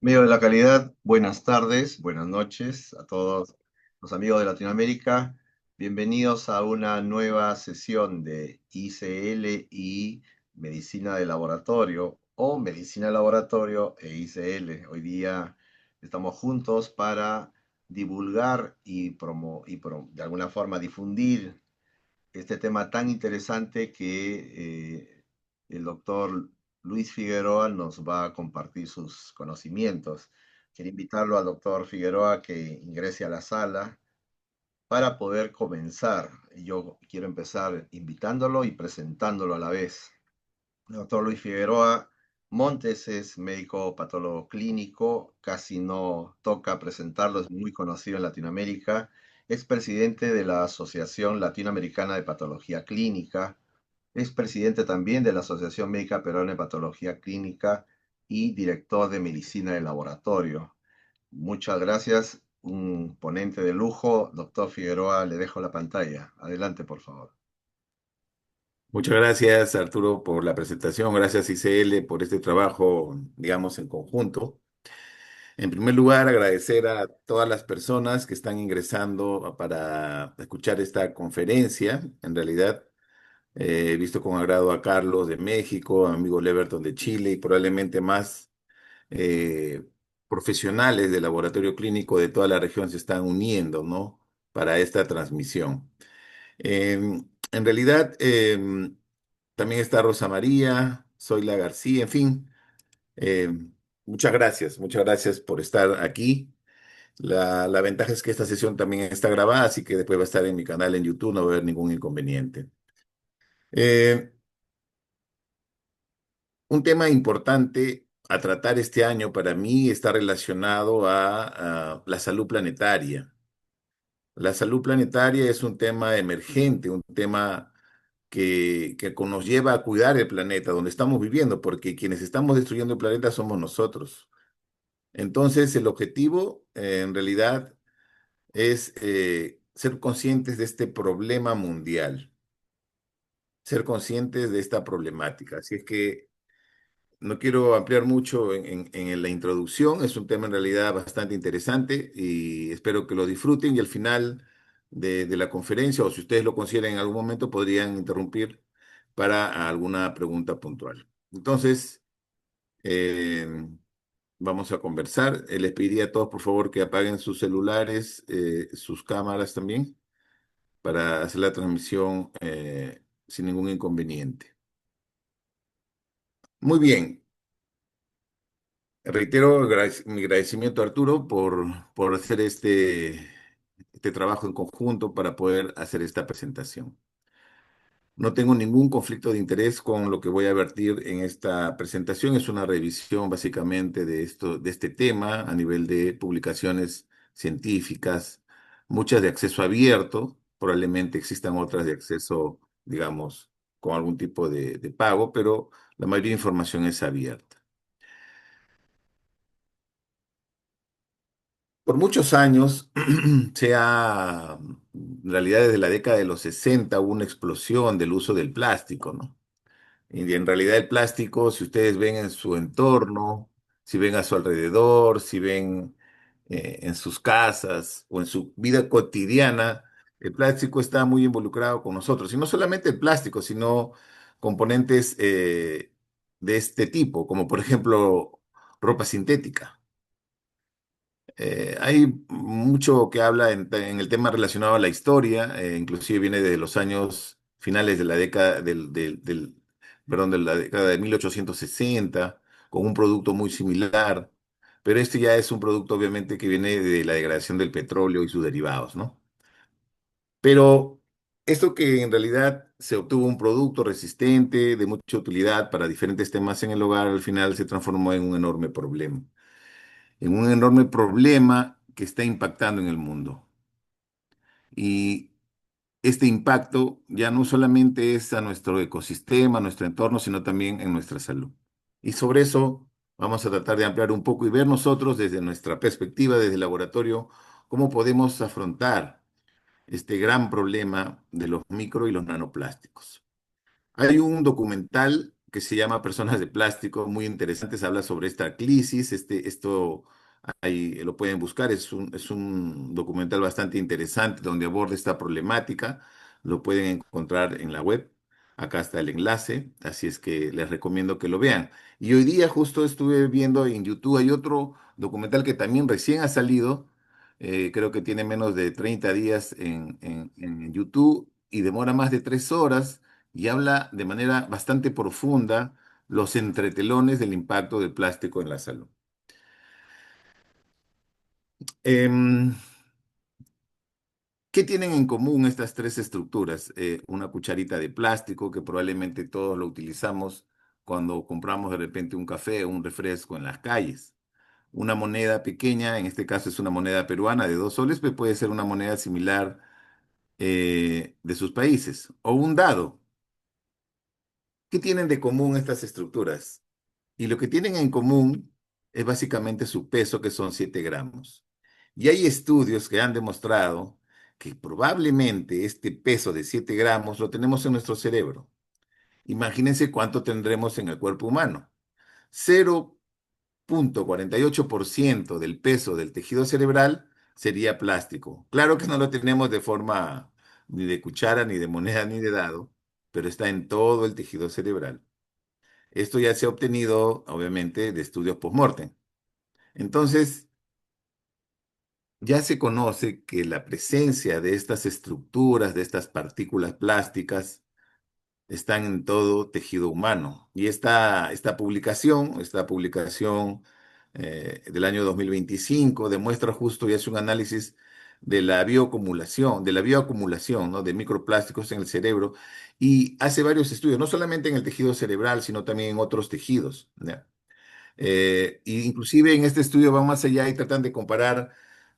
Medio de la calidad, buenas tardes, buenas noches a todos los amigos de Latinoamérica. Bienvenidos a una nueva sesión de ICL y Medicina de Laboratorio o Medicina de Laboratorio e ICL. Hoy día estamos juntos para divulgar de alguna forma difundir este tema tan interesante que el doctor Luis Figueroa nos va a compartir sus conocimientos. Quiero invitarlo al doctor Figueroa que ingrese a la sala para poder comenzar. Yo quiero empezar invitándolo y presentándolo a la vez. El doctor Luis Figueroa Montes es médico patólogo clínico, casi no toca presentarlo, es muy conocido en Latinoamérica. Es presidente de la Asociación Latinoamericana de Patología Clínica, es presidente también de la Asociación Médica Peruana de Patología Clínica y director de Medicina de Laboratorio. Muchas gracias, un ponente de lujo. Doctor Figueroa, le dejo la pantalla. Adelante, por favor. Muchas gracias, Arturo, por la presentación. Gracias, ICL, por este trabajo, digamos, en conjunto. En primer lugar, agradecer a todas las personas que están ingresando para escuchar esta conferencia. En realidad, he visto con agrado a Carlos de México, a mi amigo Leverton de Chile y probablemente más eh, profesionales del laboratorio clínico de toda la región se están uniendo, ¿no? Para esta transmisión. En realidad, también está Rosa María, Zoila García, en fin. eh, muchas gracias por estar aquí. La ventaja es que esta sesión también está grabada, así que después va a estar en mi canal en YouTube, no va a haber ningún inconveniente. Eh, un tema importante a tratar este año para mí está relacionado a la salud planetaria. La salud planetaria es un tema emergente, un tema que nos lleva a cuidar el planeta donde estamos viviendo, porque quienes estamos destruyendo el planeta somos nosotros. Entonces, el objetivo en realidad es ser conscientes de este problema mundial, ser conscientes de esta problemática. Así es que no quiero ampliar mucho en la introducción, es un tema en realidad bastante interesante y espero que lo disfruten y al final de la conferencia, o si ustedes lo consideran en algún momento, podrían interrumpir para alguna pregunta puntual. Entonces, eh, vamos a conversar. Les pediría a todos, por favor, que apaguen sus celulares, sus cámaras también, para hacer la transmisión sin ningún inconveniente. Muy bien. Reitero mi agradecimiento a Arturo por hacer este trabajo en conjunto para poder hacer esta presentación. No tengo ningún conflicto de interés con lo que voy a vertir en esta presentación. Es una revisión básicamente de este tema a nivel de publicaciones científicas, muchas de acceso abierto, probablemente existan otras de acceso, digamos, con algún tipo de pago, pero la mayoría de información es abierta. Por muchos años, en realidad desde la década de los 60 hubo una explosión del uso del plástico, ¿no? Y en realidad el plástico, si ustedes ven en su entorno, si ven a su alrededor, si ven en sus casas o en su vida cotidiana, el plástico está muy involucrado con nosotros. Y no solamente el plástico, sino componentes de este tipo, como por ejemplo ropa sintética. Hay mucho que habla en el tema relacionado a la historia, inclusive viene de los años finales de la década perdón, de la década de 1860, con un producto muy similar, pero este ya es un producto obviamente que viene de la degradación del petróleo y sus derivados, ¿no? Pero esto que en realidad se obtuvo un producto resistente, de mucha utilidad para diferentes temas en el hogar, al final se transformó en un enorme problema que está impactando en el mundo. Y este impacto ya no solamente es a nuestro ecosistema, a nuestro entorno, sino también en nuestra salud. Y sobre eso vamos a tratar de ampliar un poco y ver nosotros desde nuestra perspectiva, desde el laboratorio, cómo podemos afrontar este gran problema de los micro y los nanoplásticos. Hay un documental que se llama Personas de Plástico, muy interesante, se habla sobre esta crisis, esto ahí lo pueden buscar, es un documental bastante interesante donde aborda esta problemática, lo pueden encontrar en la web, acá está el enlace, así es que les recomiendo que lo vean. Y hoy día justo estuve viendo en YouTube, hay otro documental que también recién ha salido, creo que tiene menos de 30 días en YouTube y demora más de 3 horas y habla de manera bastante profunda los entretelones del impacto del plástico en la salud. Em, ¿Qué tienen en común estas tres estructuras? Una cucharita de plástico que probablemente todos lo utilizamos cuando compramos de repente un café o un refresco en las calles. Una moneda pequeña, en este caso es una moneda peruana de 2 soles, pero puede ser una moneda similar de sus países. O un dado. ¿Qué tienen de común estas estructuras? Y lo que tienen en común es básicamente su peso, que son 7 gramos. Y hay estudios que han demostrado que probablemente este peso de 7 gramos lo tenemos en nuestro cerebro. Imagínense cuánto tendremos en el cuerpo humano. 0,48% del peso del tejido cerebral sería plástico. Claro que no lo tenemos de forma ni de cuchara, ni de moneda, ni de dado, pero está en todo el tejido cerebral. Esto ya se ha obtenido, obviamente, de estudios post-mortem. Entonces, ya se conoce que la presencia de estas estructuras, de estas partículas plásticas, están en todo tejido humano. Y esta publicación del año 2025 demuestra justo y hace un análisis de la bioacumulación, ¿no? de microplásticos en el cerebro y hace varios estudios, no solamente en el tejido cerebral, sino también en otros tejidos, ¿ya? Y inclusive en este estudio van más allá y tratan de comparar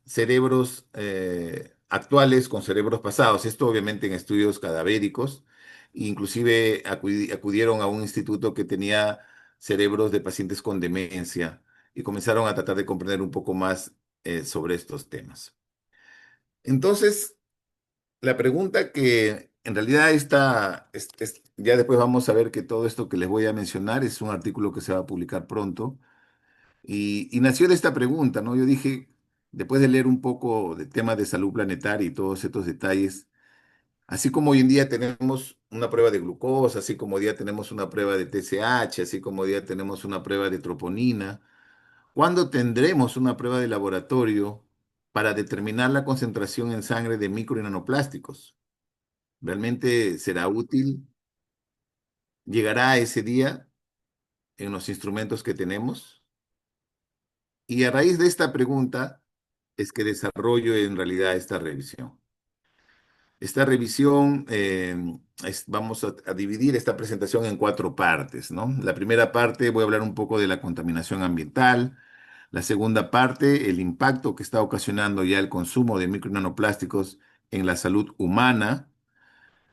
cerebros actuales con cerebros pasados. Esto obviamente en estudios cadavéricos. Inclusive acudieron a un instituto que tenía cerebros de pacientes con demencia y comenzaron a tratar de comprender un poco más sobre estos temas. Entonces, la pregunta que en realidad ya después vamos a ver que todo esto que les voy a mencionar es un artículo que se va a publicar pronto y nació de esta pregunta, ¿no? Yo dije, después de leer un poco de temas de salud planetaria y todos estos detalles, así como hoy en día tenemos una prueba de glucosa, así como hoy día tenemos una prueba de TSH, así como hoy día tenemos una prueba de troponina, ¿cuándo tendremos una prueba de laboratorio para determinar la concentración en sangre de micro y nanoplásticos? ¿Realmente será útil? ¿Llegará ese día en los instrumentos que tenemos? Y a raíz de esta pregunta es que desarrollo en realidad esta revisión. Esta revisión, vamos a dividir esta presentación en 4 partes, ¿no? La primera parte voy a hablar un poco de la contaminación ambiental. La segunda parte, el impacto que está ocasionando ya el consumo de micro y nanoplásticos en la salud humana.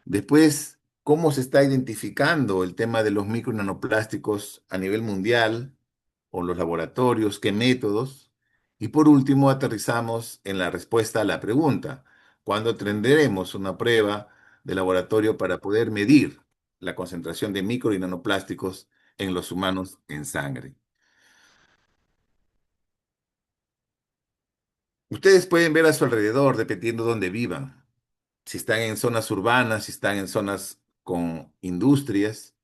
Después, cómo se está identificando el tema de los micro y nanoplásticos a nivel mundial o los laboratorios, qué métodos. Y por último, aterrizamos en la respuesta a la pregunta, ¿cuándo tendremos una prueba de laboratorio para poder medir la concentración de micro y nanoplásticos en los humanos en sangre? Ustedes pueden ver a su alrededor, dependiendo de dónde vivan. Si están en zonas urbanas, si están en zonas con industrias,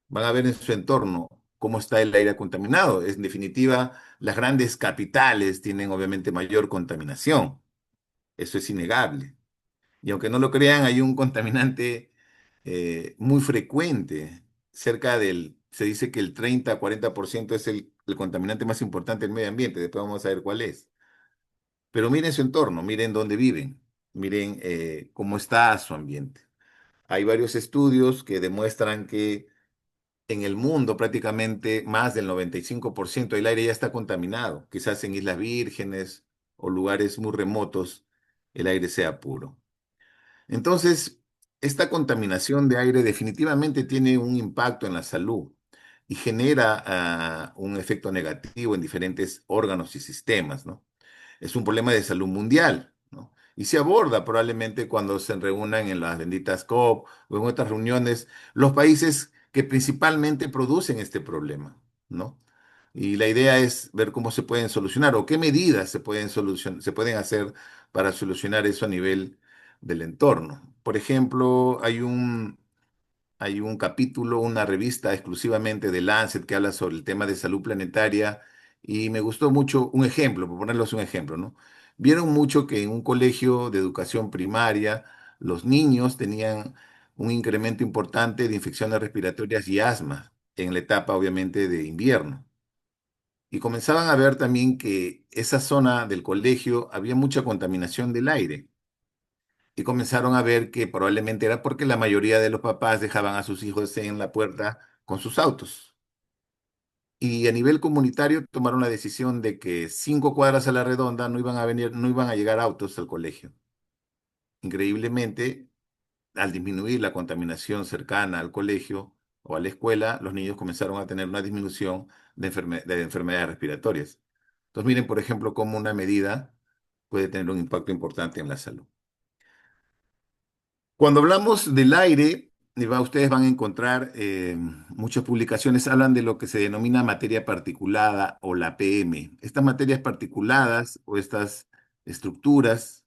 van a ver en su entorno cómo está el aire contaminado. En definitiva, las grandes capitales tienen obviamente mayor contaminación. Eso es innegable. Y aunque no lo crean, hay un contaminante muy frecuente. Se dice que el 30 a 40% es el contaminante más importante del medio ambiente, después vamos a ver cuál es. Pero miren su entorno, miren dónde viven, miren cómo está su ambiente. Hay varios estudios que demuestran que en el mundo prácticamente más del 95% del aire ya está contaminado. Quizás en Islas Vírgenes o lugares muy remotos el aire sea puro. Entonces, esta contaminación de aire definitivamente tiene un impacto en la salud y genera un efecto negativo en diferentes órganos y sistemas, ¿no? Es un problema de salud mundial, ¿no? Y se aborda probablemente cuando se reúnan en las benditas COP o en otras reuniones los países que principalmente producen este problema, ¿no? Y la idea es ver cómo se pueden solucionar o qué medidas se pueden hacer para solucionar eso a nivel del entorno. Por ejemplo, hay un capítulo, una revista exclusivamente de Lancet que habla sobre el tema de salud planetaria y me gustó mucho un ejemplo, por ponerlos un ejemplo, ¿no? Vieron mucho que en un colegio de educación primaria los niños tenían un incremento importante de infecciones respiratorias y asma en la etapa, obviamente, de invierno. Y comenzaban a ver también que esa zona del colegio había mucha contaminación del aire y comenzaron a ver que probablemente era porque la mayoría de los papás dejaban a sus hijos en la puerta con sus autos. Y a nivel comunitario tomaron la decisión de que 5 cuadras a la redonda no iban a llegar autos al colegio. Increíblemente, al disminuir la contaminación cercana al colegio o a la escuela, los niños comenzaron a tener una disminución de enfermedades respiratorias. Entonces, miren, por ejemplo, cómo una medida puede tener un impacto importante en la salud. Cuando hablamos del aire, ustedes van a encontrar muchas publicaciones, hablan de lo que se denomina materia particulada o la PM. Estas materias particuladas o estas estructuras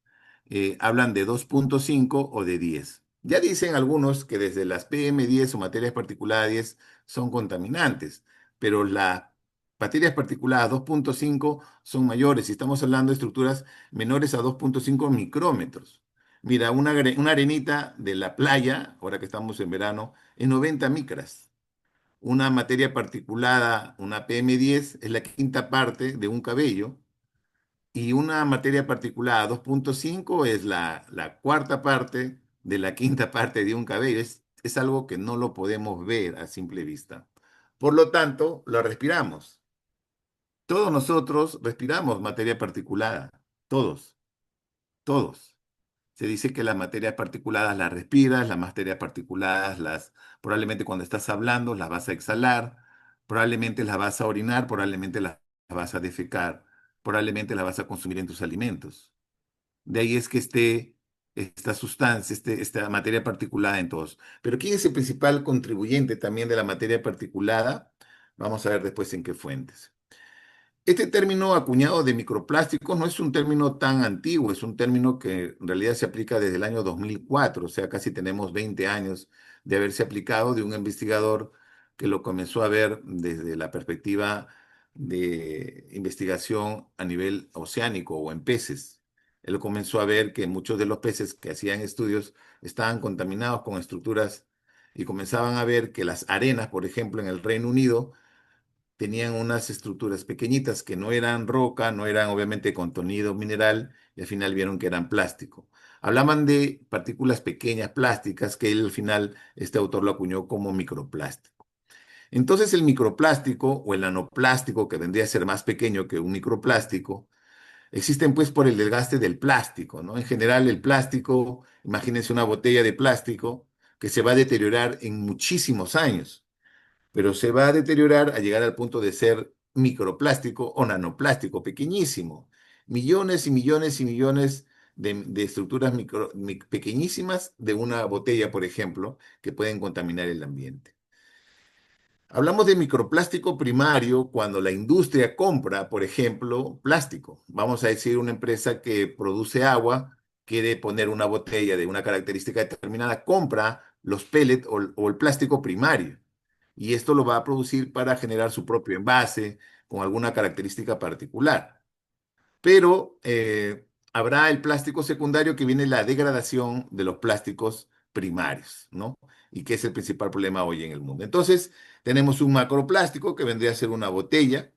hablan de 2,5 o de 10. Ya dicen algunos que desde las PM10 o materias particuladas 10 son contaminantes, pero las materias particuladas 2,5 son mayores y estamos hablando de estructuras menores a 2,5 micrómetros. Mira, una arenita de la playa, ahora que estamos en verano, es 90 micras. Una materia particulada, una PM10, es la quinta parte de un cabello. Y una materia particulada 2,5 es la cuarta parte de la quinta parte de un cabello. Es algo que no lo podemos ver a simple vista. Por lo tanto, lo respiramos. Todos nosotros respiramos materia particulada. Todos, todos. Se dice que las materias particuladas las respiras, las materias particuladas probablemente cuando estás hablando las vas a exhalar, probablemente las vas a orinar, probablemente las vas a defecar, probablemente las vas a consumir en tus alimentos. De ahí es que esté esta sustancia, esta materia particulada en todos. Pero ¿quién es el principal contribuyente también de la materia particulada? Vamos a ver después en qué fuentes. Este término acuñado de microplásticos no es un término tan antiguo, es un término que en realidad se aplica desde el año 2004, o sea, casi tenemos 20 años de haberse aplicado de un investigador que lo comenzó a ver desde la perspectiva de investigación a nivel oceánico o en peces. Él comenzó a ver que muchos de los peces que hacían estudios estaban contaminados con estructuras y comenzaban a ver que las arenas, por ejemplo, en el Reino Unido, tenían unas estructuras pequeñitas que no eran roca, no eran obviamente contenido mineral, y al final vieron que eran plástico. Hablaban de partículas pequeñas plásticas que él al final, este autor lo acuñó como microplástico. Entonces el microplástico o el nanoplástico, que vendría a ser más pequeño que un microplástico, existen pues por el desgaste del plástico, ¿no? En general el plástico, imagínense una botella de plástico que se va a deteriorar en muchísimos años, pero se va a deteriorar a llegar al punto de ser microplástico o nanoplástico, pequeñísimo. Millones y millones y millones de estructuras pequeñísimas de una botella, por ejemplo, que pueden contaminar el ambiente. Hablamos de microplástico primario cuando la industria compra, por ejemplo, plástico. Vamos a decir una empresa que produce agua, quiere poner una botella de una característica determinada, compra los pellets o el plástico primario. Y esto lo va a producir para generar su propio envase con alguna característica particular. Pero habrá el plástico secundario que viene la degradación de los plásticos primarios, ¿no? Y que es el principal problema hoy en el mundo. Entonces, tenemos un macroplástico que vendría a ser una botella.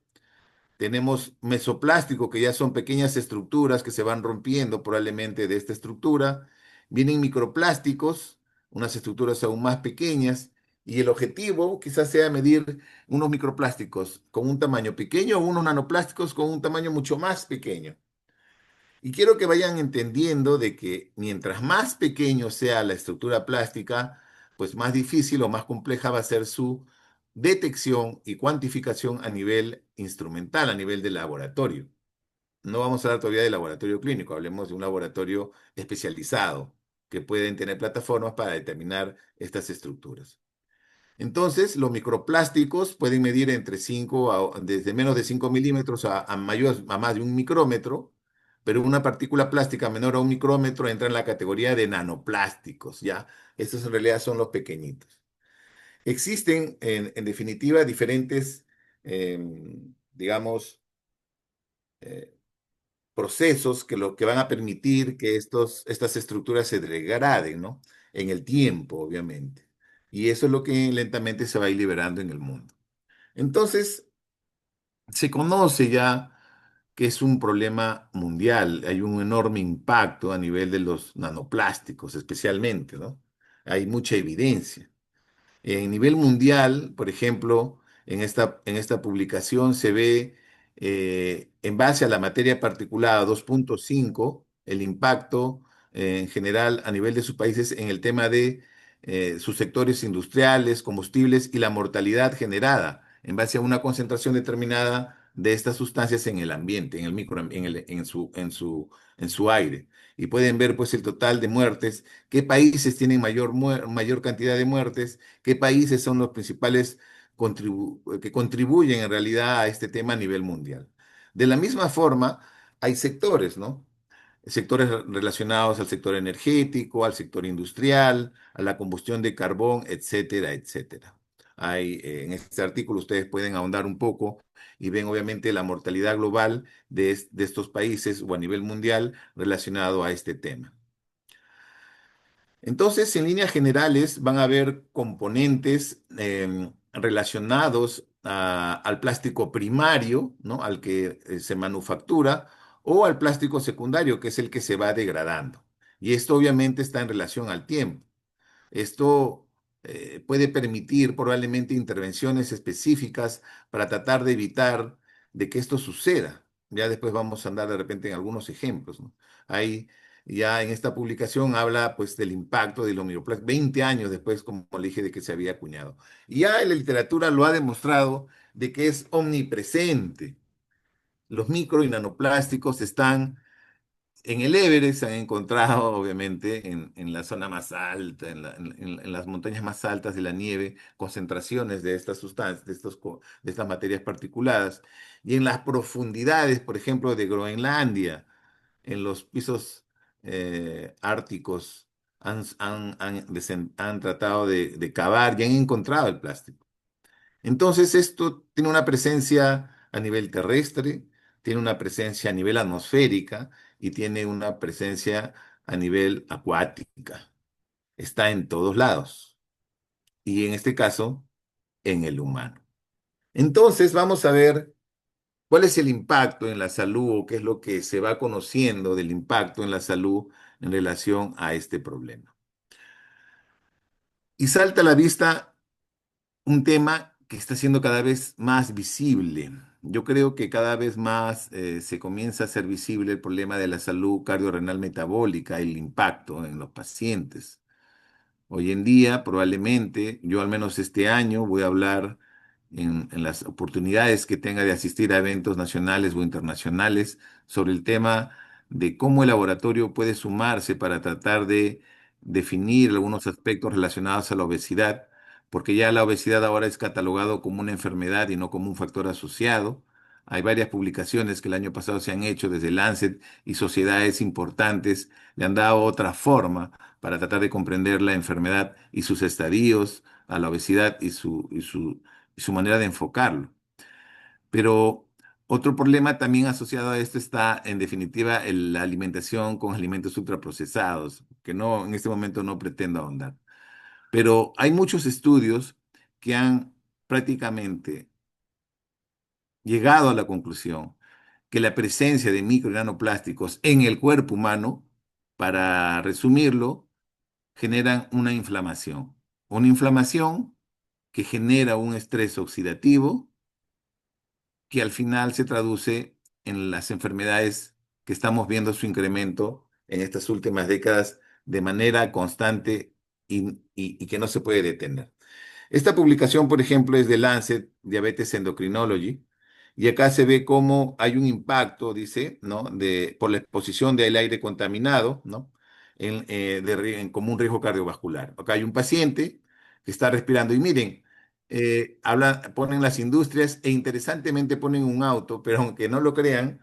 Tenemos mesoplástico, que ya son pequeñas estructuras que se van rompiendo probablemente de esta estructura. Vienen microplásticos, unas estructuras aún más pequeñas, y el objetivo quizás sea medir unos microplásticos con un tamaño pequeño o unos nanoplásticos con un tamaño mucho más pequeño. Y quiero que vayan entendiendo de que mientras más pequeño sea la estructura plástica, pues más difícil o más compleja va a ser su detección y cuantificación a nivel instrumental, a nivel de laboratorio. No vamos a hablar todavía de laboratorio clínico, hablemos de un laboratorio especializado que pueden tener plataformas para determinar estas estructuras. Entonces, los microplásticos pueden medir entre 5 desde menos de 5 milímetros a más de un micrómetro, pero una partícula plástica menor a un micrómetro entra en la categoría de nanoplásticos, ¿ya? Estos en realidad son los pequeñitos. Existen, en definitiva, diferentes, eh, digamos, eh, procesos que lo que van a permitir que estas estructuras se degraden, ¿no? En el tiempo, obviamente. Y eso es lo que lentamente se va a ir liberando en el mundo. Entonces, se conoce ya que es un problema mundial. Hay un enorme impacto a nivel de los nanoplásticos, especialmente, ¿no? Hay mucha evidencia. En nivel mundial, por ejemplo, en esta publicación se ve, en base a la materia particulada 2.5, el impacto en general a nivel de sus países en el tema de sus sectores industriales, combustibles y la mortalidad generada en base a una concentración determinada de estas sustancias en el ambiente, en el micro, en su aire. Y pueden ver pues el total de muertes, qué países tienen mayor cantidad de muertes, qué países son los principales que contribuyen en realidad a este tema a nivel mundial. De la misma forma, hay sectores, ¿no? Sectores relacionados al sector energético, al sector industrial, a la combustión de carbón, etcétera, etcétera. En este artículo ustedes pueden ahondar un poco y ven obviamente la mortalidad global de estos países o a nivel mundial relacionado a este tema. Entonces, en líneas generales, van a haber componentes relacionados al plástico primario, ¿no? Al que se manufactura, o al plástico secundario, que es el que se va degradando. Y esto obviamente está en relación al tiempo. Esto puede permitir probablemente intervenciones específicas para tratar de evitar de que esto suceda. Ya después vamos a andar de repente en algunos ejemplos, ¿no? Hay ya en esta publicación habla pues del impacto del microplástico 20 años después, como le dije, de que se había acuñado. Y ya en la literatura lo ha demostrado de que es omnipresente. Los micro y nanoplásticos están en el Everest. Se han encontrado, obviamente, en la zona más alta, en las montañas más altas de la nieve, concentraciones de estas sustancias, de estas materias particuladas. Y en las profundidades, por ejemplo, de Groenlandia, en los pisos árticos, han tratado de cavar y han encontrado el plástico. Entonces, esto tiene una presencia a nivel terrestre, tiene una presencia a nivel atmosférica y tiene una presencia a nivel acuática. Está en todos lados y en este caso, en el humano. Entonces, vamos a ver cuál es el impacto en la salud o qué es lo que se va conociendo del impacto en la salud en relación a este problema. Y salta a la vista un tema que está siendo cada vez más visible. Yo creo que cada vez más se comienza a hacer visible el problema de la salud cardiorrenal metabólica y el impacto en los pacientes. Hoy en día, probablemente, yo al menos este año voy a hablar en las oportunidades que tenga de asistir a eventos nacionales o internacionales sobre el tema de cómo el laboratorio puede sumarse para tratar de definir algunos aspectos relacionados a la obesidad, porque ya la obesidad ahora es catalogado como una enfermedad y no como un factor asociado. Hay varias publicaciones que el año pasado se han hecho desde Lancet y sociedades importantes le han dado otra forma para tratar de comprender la enfermedad y sus estadios a la obesidad y su manera de enfocarlo. Pero otro problema también asociado a esto está, en definitiva, la alimentación con alimentos ultraprocesados, que no, en este momento no pretendo ahondar. Pero hay muchos estudios que han prácticamente llegado a la conclusión que la presencia de micro y nanoplásticos en el cuerpo humano, para resumirlo, generan una inflamación que genera un estrés oxidativo que al final se traduce en las enfermedades que estamos viendo su incremento en estas últimas décadas de manera constante y que no se puede detener. Esta publicación, por ejemplo, es de Lancet Diabetes Endocrinology, y acá se ve cómo hay un impacto, dice, ¿no? Por la exposición del aire contaminado, ¿no? En como un riesgo cardiovascular. Acá hay un paciente que está respirando y miren, ponen las industrias e interesantemente ponen un auto, pero aunque no lo crean,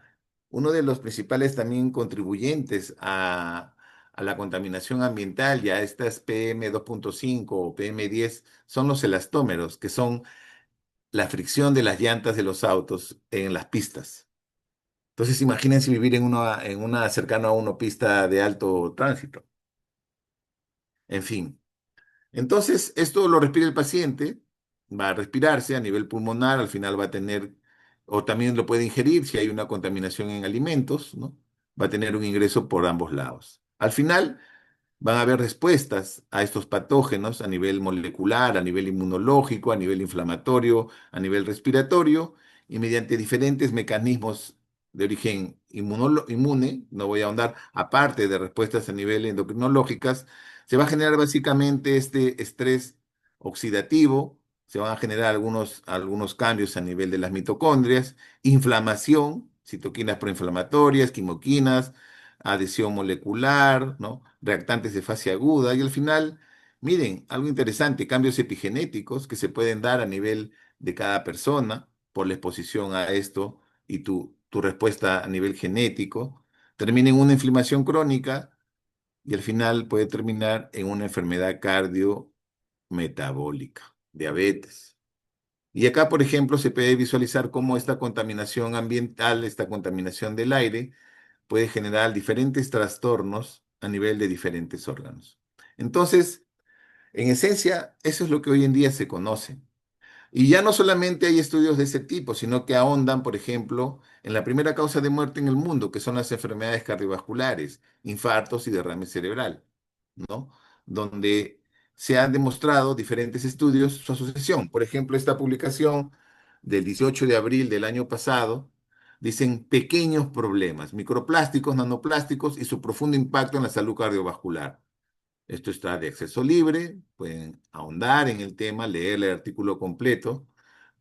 uno de los principales también contribuyentes a la contaminación ambiental y a estas PM2.5 o PM10 son los elastómeros, que son la fricción de las llantas de los autos en las pistas. Entonces, imagínense vivir en una cercano a una pista de alto tránsito. En fin. Entonces, esto lo respira el paciente, va a respirarse a nivel pulmonar, al final va a tener, o también lo puede ingerir si hay una contaminación en alimentos, ¿no? Va a tener un ingreso por ambos lados. Al final, van a haber respuestas a estos patógenos a nivel molecular, a nivel inmunológico, a nivel inflamatorio, a nivel respiratorio, y mediante diferentes mecanismos de origen inmune, no voy a ahondar, aparte de respuestas a nivel endocrinológicas, se va a generar básicamente este estrés oxidativo, se van a generar algunos cambios a nivel de las mitocondrias, inflamación, citoquinas proinflamatorias, quimoquinas, adhesión molecular, ¿no? Reactantes de fase aguda y al final, miren, algo interesante, cambios epigenéticos que se pueden dar a nivel de cada persona por la exposición a esto y tu respuesta a nivel genético, termina en una inflamación crónica y al final puede terminar en una enfermedad cardiometabólica, diabetes. Y acá, por ejemplo, se puede visualizar cómo esta contaminación ambiental, esta contaminación del aire, puede generar diferentes trastornos a nivel de diferentes órganos. Entonces, en esencia, eso es lo que hoy en día se conoce. Y ya no solamente hay estudios de ese tipo, sino que ahondan, por ejemplo, en la primera causa de muerte en el mundo, que son las enfermedades cardiovasculares, infartos y derrame cerebral, ¿no? Donde se han demostrado diferentes estudios su asociación. Por ejemplo, esta publicación del 18 de abril del año pasado dicen pequeños problemas, microplásticos, nanoplásticos y su profundo impacto en la salud cardiovascular. Esto está de acceso libre, pueden ahondar en el tema, leer el artículo completo,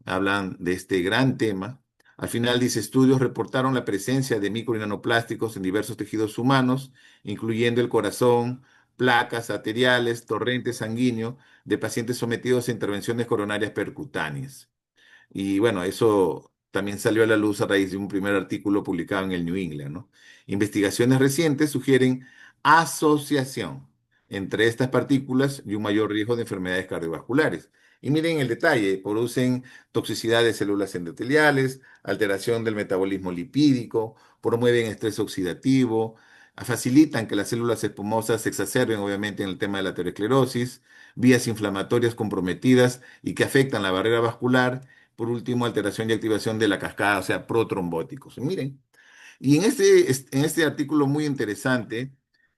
hablan de este gran tema. Al final dice, estudios reportaron la presencia de micro y nanoplásticos en diversos tejidos humanos, incluyendo el corazón, placas arteriales, torrente sanguíneo de pacientes sometidos a intervenciones coronarias percutáneas. Y bueno, eso también salió a la luz a raíz de un primer artículo publicado en el New England, ¿no? Investigaciones recientes sugieren asociación entre estas partículas y un mayor riesgo de enfermedades cardiovasculares. Y miren el detalle, producen toxicidad de células endoteliales, alteración del metabolismo lipídico, promueven estrés oxidativo, facilitan que las células espumosas se exacerben, obviamente, en el tema de la aterosclerosis, vías inflamatorias comprometidas y que afectan la barrera vascular. Por último, alteración y activación de la cascada, o sea, protrombóticos. Miren, y en este artículo muy interesante,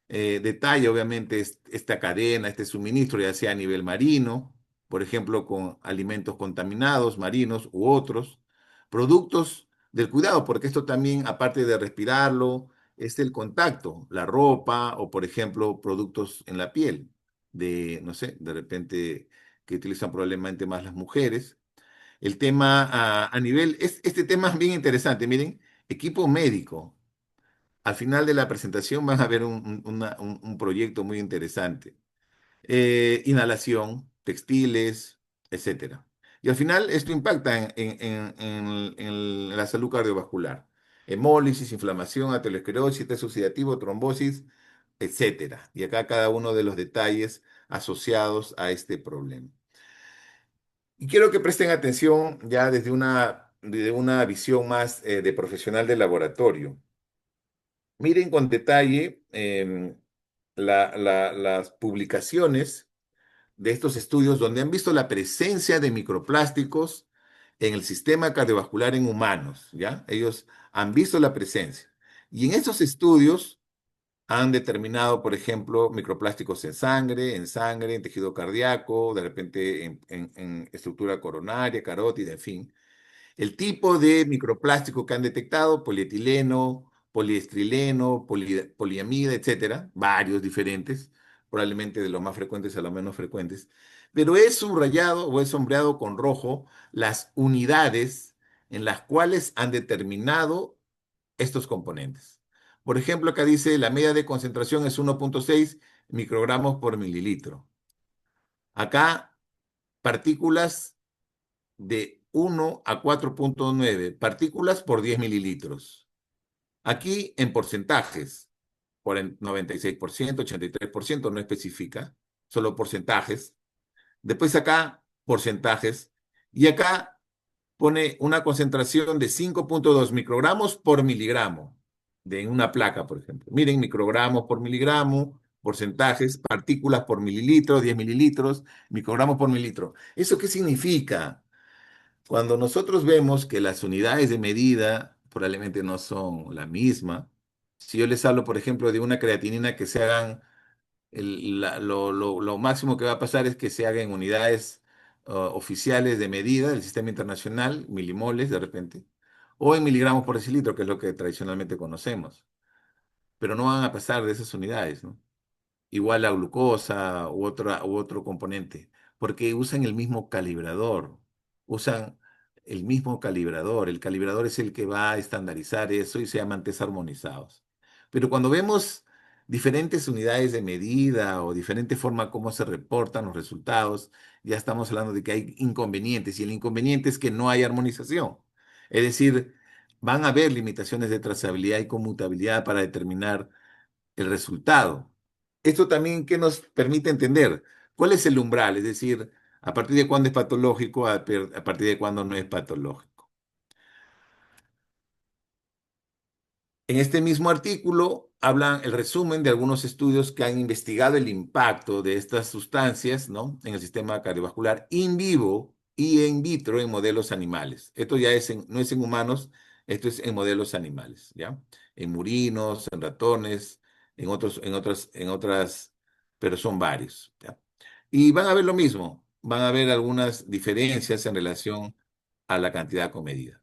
detalla obviamente esta cadena, este suministro, ya sea a nivel marino, por ejemplo, con alimentos contaminados, marinos u otros, productos del cuidado, porque esto también, aparte de respirarlo, es el contacto, la ropa o, por ejemplo, productos en la piel, no sé, de repente que utilizan probablemente más las mujeres. El tema este tema es bien interesante. Miren, equipo médico. Al final de la presentación van a ver un proyecto muy interesante. Inhalación, textiles, etcétera. Y al final esto impacta en la salud cardiovascular. Hemólisis, inflamación, aterosclerosis, estrés oxidativo, trombosis, etcétera. Y acá cada uno de los detalles asociados a este problema. Y quiero que presten atención ya desde una visión más de profesional de laboratorio. Miren con detalle las publicaciones de estos estudios donde han visto la presencia de microplásticos en el sistema cardiovascular en humanos, ¿ya? Ellos han visto la presencia. Y en esos estudios han determinado, por ejemplo, microplásticos en sangre, en tejido cardíaco, de repente en estructura coronaria, carótida, en fin. El tipo de microplástico que han detectado, polietileno, poliestrileno, poliamida, etcétera, varios diferentes, probablemente de los más frecuentes a los menos frecuentes, pero he subrayado o he sombreado con rojo las unidades en las cuales han determinado estos componentes. Por ejemplo, acá dice la media de concentración es 1,6 microgramos por mililitro. Acá, partículas de 1 a 4,9 partículas por 10 mililitros. Aquí en porcentajes, por el 96%, 83%, no especifica, solo porcentajes. Después acá, porcentajes. Y acá pone una concentración de 5,2 microgramos por miligramo de una placa, por ejemplo. Miren, microgramos por miligramo, porcentajes, partículas por mililitro, 10 mililitros, microgramos por mililitro. ¿Eso qué significa? Cuando nosotros vemos que las unidades de medida probablemente no son la misma, si yo les hablo, por ejemplo, de una creatinina que se hagan, lo máximo que va a pasar es que se hagan unidades oficiales de medida del sistema internacional, milimoles de repente, o en miligramos por decilitro, que es lo que tradicionalmente conocemos, pero no van a pasar de esas unidades, ¿no? Igual la glucosa u otro componente, porque usan el mismo calibrador, usan el mismo calibrador. El calibrador es el que va a estandarizar eso y se llaman test armonizados. Pero cuando vemos diferentes unidades de medida o diferente forma como se reportan los resultados, ya estamos hablando de que hay inconvenientes y el inconveniente es que no hay armonización. Es decir, van a haber limitaciones de trazabilidad y conmutabilidad para determinar el resultado. Esto también que nos permite entender cuál es el umbral, es decir, a partir de cuándo es patológico, a partir de cuándo no es patológico. En este mismo artículo hablan el resumen de algunos estudios que han investigado el impacto de estas sustancias, ¿no?, en el sistema cardiovascular in vivo y in vitro en modelos animales. Esto ya no es en humanos, esto es en modelos animales, ¿ya? En murinos, en ratones, en otras, pero son varios, ¿ya? Y van a ver lo mismo, van a ver algunas diferencias en relación a la cantidad comedida.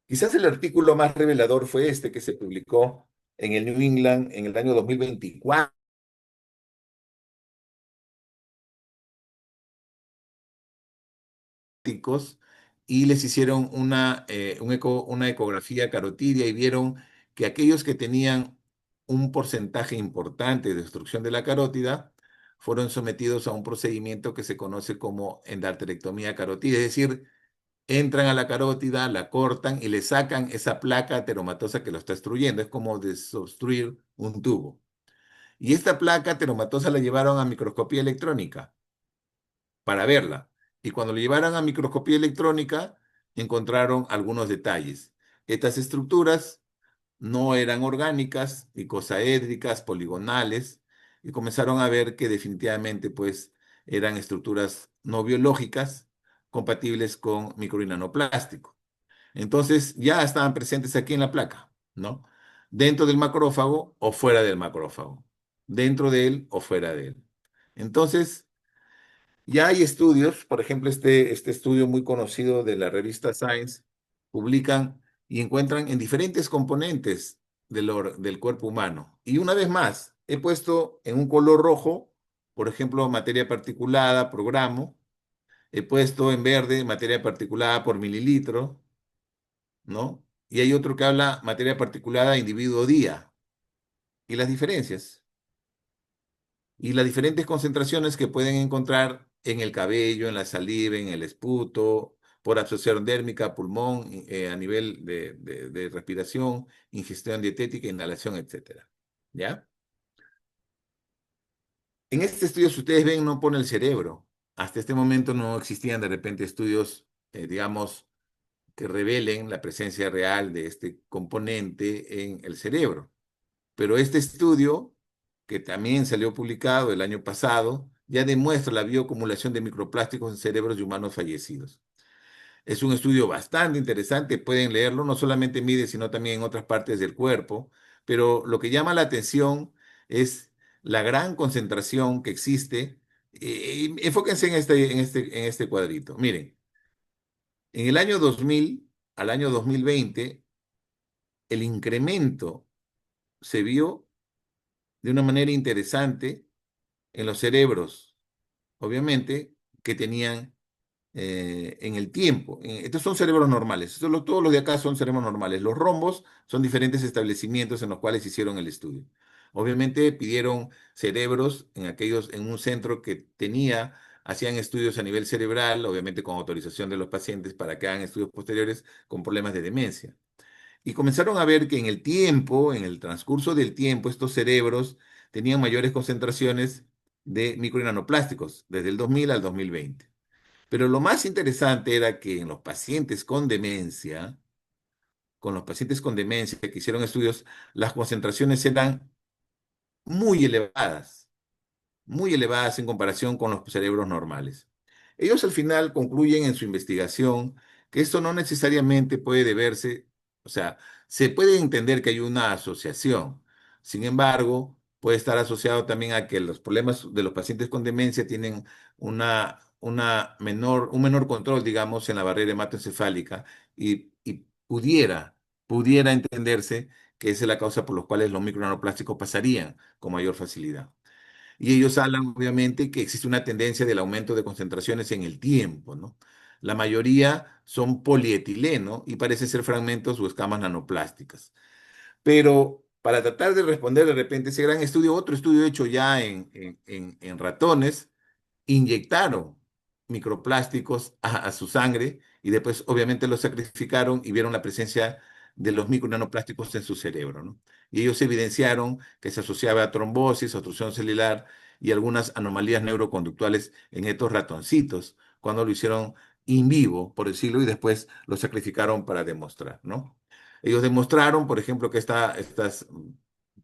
Quizás el artículo más revelador fue este que se publicó en el New England en el año 2024 y les hicieron una ecografía carotidia y vieron que aquellos que tenían un porcentaje importante de destrucción de la carótida fueron sometidos a un procedimiento que se conoce como endarterectomía carotidia, es decir, entran a la carótida, la cortan y le sacan esa placa ateromatosa que lo está destruyendo. Es como desobstruir un tubo. Y esta placa ateromatosa la llevaron a microscopía electrónica para verla. Y cuando lo llevaron a microscopía electrónica, encontraron algunos detalles. Estas estructuras no eran orgánicas, icosaédricas, poligonales, y comenzaron a ver que definitivamente pues eran estructuras no biológicas compatibles con micronanoplástico. Entonces ya estaban presentes aquí en la placa, ¿no? Dentro del macrófago o fuera del macrófago, dentro de él o fuera de él. Entonces, ya hay estudios, por ejemplo, este estudio muy conocido de la revista Science, publican y encuentran en diferentes componentes del cuerpo humano. Y una vez más, he puesto en un color rojo, por ejemplo, materia particulada por gramo, he puesto en verde materia particulada por mililitro, ¿no? Y hay otro que habla materia particulada individuo día. Y las diferencias. Y las diferentes concentraciones que pueden encontrar en el cabello, en la saliva, en el esputo, por absorción dérmica, pulmón, a nivel de respiración, ingestión dietética, inhalación, etcétera. ¿Ya? En este estudio, si ustedes ven, no pone el cerebro. Hasta este momento no existían de repente estudios, digamos, que revelen la presencia real de este componente en el cerebro. Pero este estudio, que también salió publicado el año pasado, ya demuestra la bioacumulación de microplásticos en cerebros de humanos fallecidos. Es un estudio bastante interesante, pueden leerlo, no solamente mide, sino también en otras partes del cuerpo, pero lo que llama la atención es la gran concentración que existe. Enfóquense en este cuadrito. Miren, en el año 2000 al año 2020, el incremento se vio de una manera interesante en los cerebros, obviamente, que tenían en el tiempo. Estos son cerebros normales. Todos los de acá son cerebros normales. Los rombos son diferentes establecimientos en los cuales hicieron el estudio. Obviamente pidieron cerebros en un centro que hacían estudios a nivel cerebral, obviamente con autorización de los pacientes para que hagan estudios posteriores con problemas de demencia. Y comenzaron a ver que en el tiempo, en el transcurso del tiempo, estos cerebros tenían mayores concentraciones de micro y nanoplásticos desde el 2000 al 2020. Pero lo más interesante era que en con los pacientes con demencia que hicieron estudios, las concentraciones eran muy elevadas, muy elevadas en comparación con los cerebros normales. Ellos al final concluyen en su investigación que esto no necesariamente puede deberse, o sea, se puede entender que hay una asociación. Sin embargo, puede estar asociado también a que los problemas de los pacientes con demencia tienen un menor control, digamos, en la barrera hematoencefálica y pudiera entenderse que esa es la causa por la cual los micronanoplásticos pasarían con mayor facilidad. Y ellos hablan, obviamente, que existe una tendencia del aumento de concentraciones en el tiempo, ¿no? La mayoría son polietileno y parece ser fragmentos o escamas nanoplásticas. Pero para tratar de responder de repente ese gran estudio, otro estudio hecho ya en ratones, inyectaron microplásticos a su sangre y después obviamente los sacrificaron y vieron la presencia de los micronanoplásticos en su cerebro, ¿no? Y ellos evidenciaron que se asociaba a trombosis, obstrucción celular y algunas anomalías neuroconductuales en estos ratoncitos, cuando lo hicieron in vivo, por decirlo, y después lo sacrificaron para demostrar, ¿no? Ellos demostraron, por ejemplo, que estas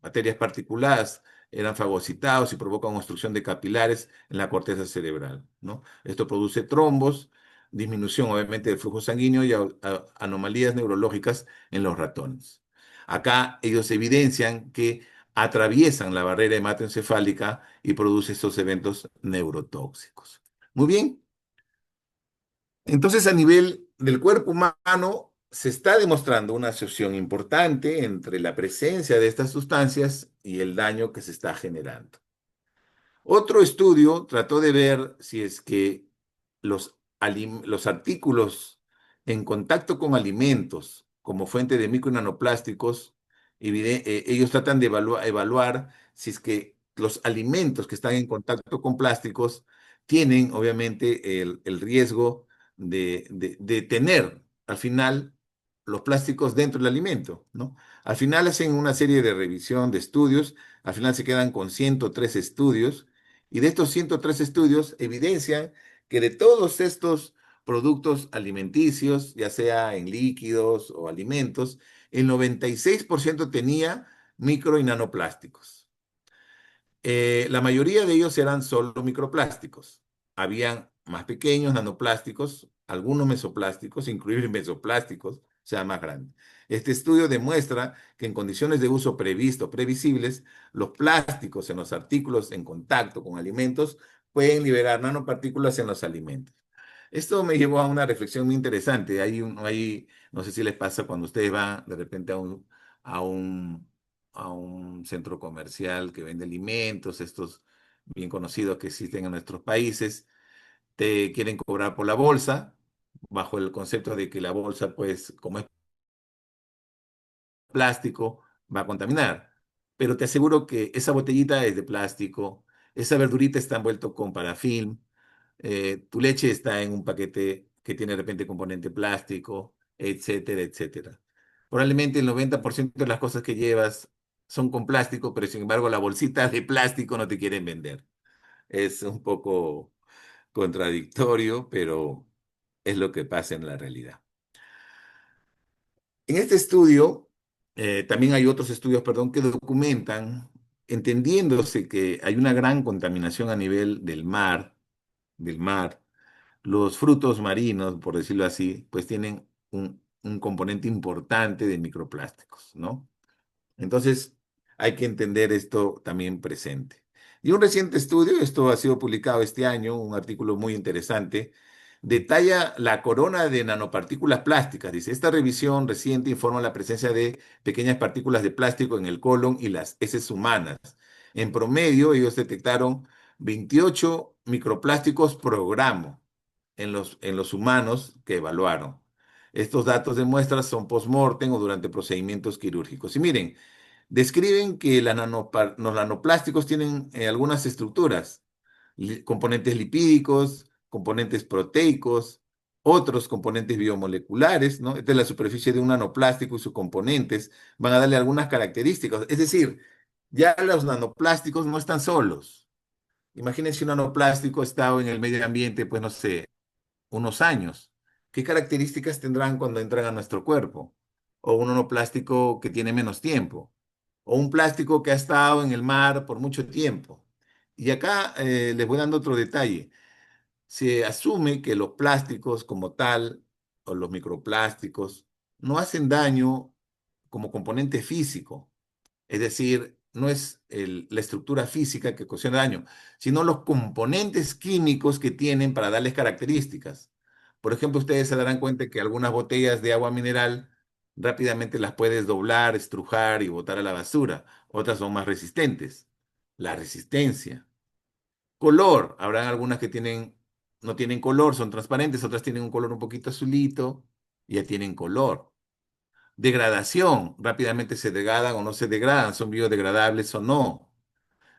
materias particuladas eran fagocitados y provocan obstrucción de capilares en la corteza cerebral, ¿no? Esto produce trombos, disminución obviamente del flujo sanguíneo y anomalías neurológicas en los ratones. Acá ellos evidencian que atraviesan la barrera hematoencefálica y produce estos eventos neurotóxicos. Muy bien, entonces a nivel del cuerpo humano se está demostrando una asociación importante entre la presencia de estas sustancias y el daño que se está generando. Otro estudio trató de ver si es que los artículos en contacto con alimentos como fuente de micro y nanoplásticos, ellos tratan de evaluar si es que los alimentos que están en contacto con plásticos tienen obviamente el riesgo de tener al final los plásticos dentro del alimento, ¿no? Al final hacen una serie de revisión de estudios, al final se quedan con 103 estudios y de estos 103 estudios evidencian que de todos estos productos alimenticios, ya sea en líquidos o alimentos, el 96% tenía micro y nanoplásticos. La mayoría de ellos eran solo microplásticos. Habían más pequeños nanoplásticos, algunos mesoplásticos, incluidos mesoplásticos, o sea, más grandes. Este estudio demuestra que en condiciones de uso previsto, previsibles, los plásticos en los artículos en contacto con alimentos pueden liberar nanopartículas en los alimentos. Esto me llevó a una reflexión muy interesante. No sé si les pasa cuando ustedes van de repente a un, a un centro comercial que vende alimentos, estos bien conocidos que existen en nuestros países, te quieren cobrar por la bolsa, bajo el concepto de que la bolsa, pues, como es plástico, va a contaminar. Pero te aseguro que esa botellita es de plástico, esa verdurita está envuelto con parafilm, tu leche está en un paquete que tiene de repente componente plástico, etcétera, etcétera. Probablemente el 90% de las cosas que llevas son con plástico, pero sin embargo la bolsita de plástico no te quieren vender. Es un poco contradictorio, pero es lo que pasa en la realidad. En este estudio, también hay otros estudios, perdón, que documentan, entendiéndose que hay una gran contaminación a nivel del mar, los frutos marinos, por decirlo así, pues tienen un componente importante de microplásticos, ¿no? Entonces, hay que entender esto también presente. Y un reciente estudio, esto ha sido publicado este año, un artículo muy interesante, detalla la corona de nanopartículas plásticas. Dice, esta revisión reciente informa la presencia de pequeñas partículas de plástico en el colon y las heces humanas. En promedio, ellos detectaron 28 microplásticos por gramo en los humanos que evaluaron. Estos datos de muestras son post-mortem o durante procedimientos quirúrgicos. Y miren, describen que los nanoplásticos tienen algunas estructuras, componentes lipídicos, componentes proteicos, otros componentes biomoleculares, ¿no? Esta es la superficie de un nanoplástico y sus componentes van a darle algunas características. Es decir, ya los nanoplásticos no están solos. Imagínense un nanoplástico estado en el medio ambiente, pues no sé, unos años. ¿Qué características tendrán cuando entran a nuestro cuerpo? O un monoplástico que tiene menos tiempo. O un plástico que ha estado en el mar por mucho tiempo. Y acá les voy dando otro detalle. Se asume que los plásticos como tal, o los microplásticos, no hacen daño como componente físico. Es decir, no es la estructura física que ocasiona daño, sino los componentes químicos que tienen para darles características. Por ejemplo, ustedes se darán cuenta que algunas botellas de agua mineral rápidamente las puedes doblar, estrujar y botar a la basura. Otras son más resistentes. La resistencia. Color. Habrán algunas que no tienen color, son transparentes, otras tienen un color un poquito azulito, y ya tienen color. Degradación, rápidamente se degradan o no se degradan, son biodegradables o no.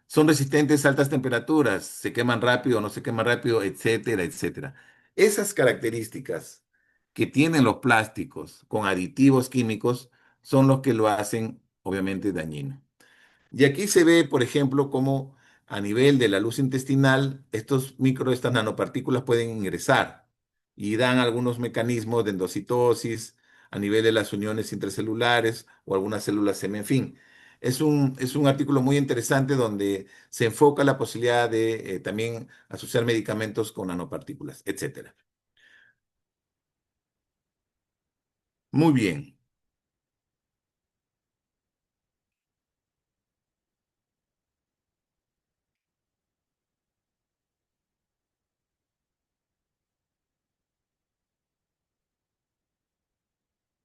Son resistentes a altas temperaturas, se queman rápido o no se queman rápido, etcétera, etcétera. Esas características que tienen los plásticos con aditivos químicos son los que lo hacen obviamente dañino. Y aquí se ve, por ejemplo, cómo a nivel de la luz intestinal, estas nanopartículas pueden ingresar y dan algunos mecanismos de endocitosis a nivel de las uniones intracelulares o algunas células semen. En fin, es un artículo muy interesante donde se enfoca la posibilidad de también asociar medicamentos con nanopartículas, etcétera. Muy bien.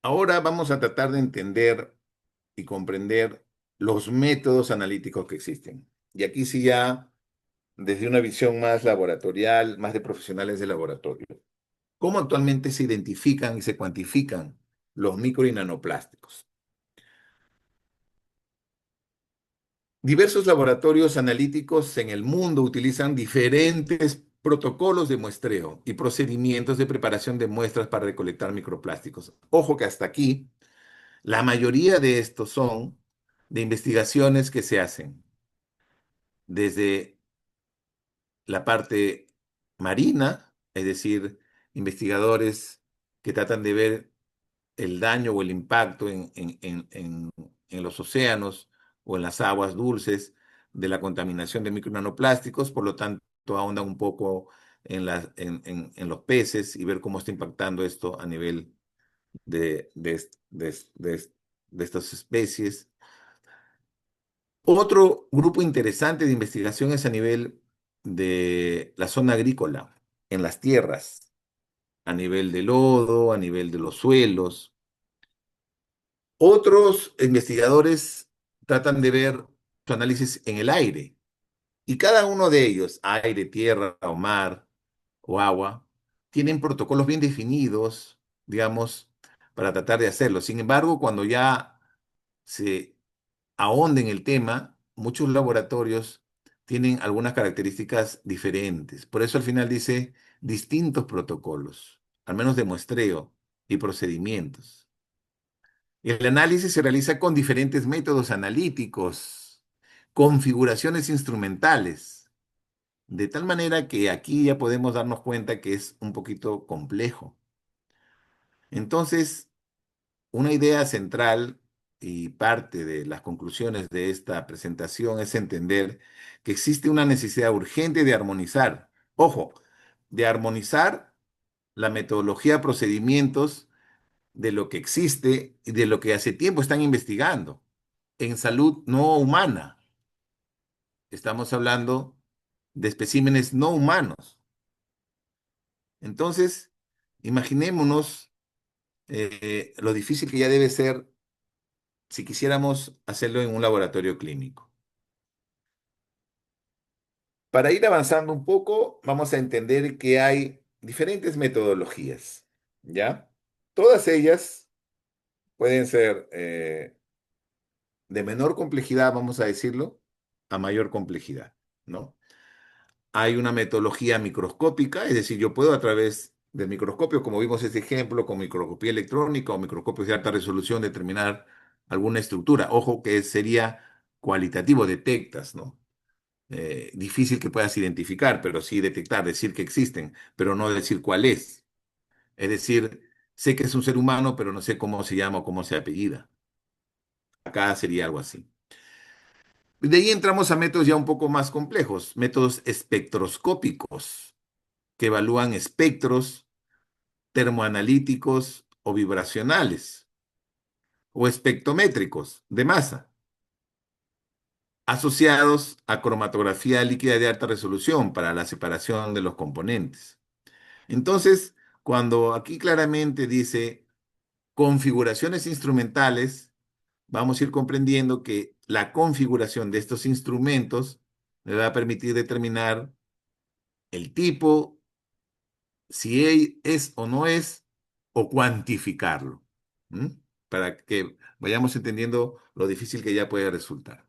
Ahora vamos a tratar de entender y comprender los métodos analíticos que existen. Y aquí sí ya desde una visión más laboratorial, más de profesionales de laboratorio. ¿Cómo actualmente se identifican y se cuantifican los micro y nanoplásticos? Diversos laboratorios analíticos en el mundo utilizan diferentes protocolos de muestreo y procedimientos de preparación de muestras para recolectar microplásticos. Ojo que hasta aquí, la mayoría de estos son de investigaciones que se hacen desde la parte marina, es decir, investigadores que tratan de ver el daño o el impacto en los océanos o en las aguas dulces de la contaminación de micronanoplásticos, por lo tanto ahondan un poco en los peces y ver cómo está impactando esto a nivel de estas especies. Otro grupo interesante de investigación es a nivel de la zona agrícola, en las tierras, a nivel de lodo, a nivel de los suelos. Otros investigadores tratan de ver su análisis en el aire y cada uno de ellos, aire, tierra o mar o agua, tienen protocolos bien definidos, digamos, para tratar de hacerlo. Sin embargo, cuando ya se ahonda en el tema, muchos laboratorios tienen algunas características diferentes. Por eso al final dice distintos protocolos, al menos de muestreo y procedimientos. El análisis se realiza con diferentes métodos analíticos, configuraciones instrumentales, de tal manera que aquí ya podemos darnos cuenta que es un poquito complejo. Entonces, una idea central y parte de las conclusiones de esta presentación es entender que existe una necesidad urgente de armonizar. Ojo, de armonizar la metodología, procedimientos de lo que existe y de lo que hace tiempo están investigando en salud no humana. Estamos hablando de especímenes no humanos. Entonces, imaginémonos lo difícil que ya debe ser si quisiéramos hacerlo en un laboratorio clínico. Para ir avanzando un poco, vamos a entender que hay diferentes metodologías, ¿ya? Todas ellas pueden ser de menor complejidad, vamos a decirlo, a mayor complejidad, ¿no? Hay una metodología microscópica, es decir, yo puedo a través del microscopio, como vimos este ejemplo, con microscopía electrónica o microscopios de alta resolución, determinar alguna estructura. Ojo que sería cualitativo, detectas, ¿no? Difícil que puedas identificar, pero sí detectar, decir que existen, pero no decir cuál es. Es decir, sé que es un ser humano, pero no sé cómo se llama o cómo se apellida. Acá sería algo así. De ahí entramos a métodos ya un poco más complejos, métodos espectroscópicos, que evalúan espectros termoanalíticos o vibracionales, o espectrométricos de masa, asociados a cromatografía líquida de alta resolución para la separación de los componentes. Entonces, cuando aquí claramente dice configuraciones instrumentales, vamos a ir comprendiendo que la configuración de estos instrumentos me va a permitir determinar el tipo, si es o no es, o cuantificarlo. ¿M? Para que vayamos entendiendo lo difícil que ya puede resultar.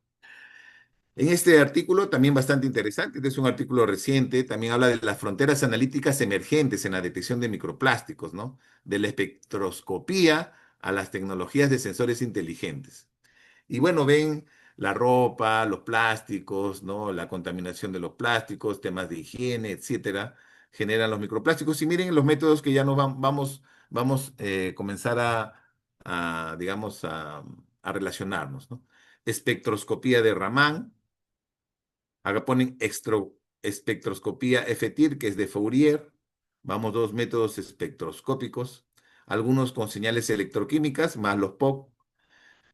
En este artículo, también bastante interesante, este es un artículo reciente, también habla de las fronteras analíticas emergentes en la detección de microplásticos, ¿no? De la espectroscopía a las tecnologías de sensores inteligentes. Y bueno, ven la ropa, los plásticos, ¿no? La contaminación de los plásticos, temas de higiene, etcétera, generan los microplásticos. Y miren los métodos que ya nos vamos comenzar digamos, a relacionarnos, ¿no? Espectroscopía de Raman, acá ponen espectroscopía FTIR, que es de Fourier. Vamos, dos métodos espectroscópicos, algunos con señales electroquímicas, más los POC.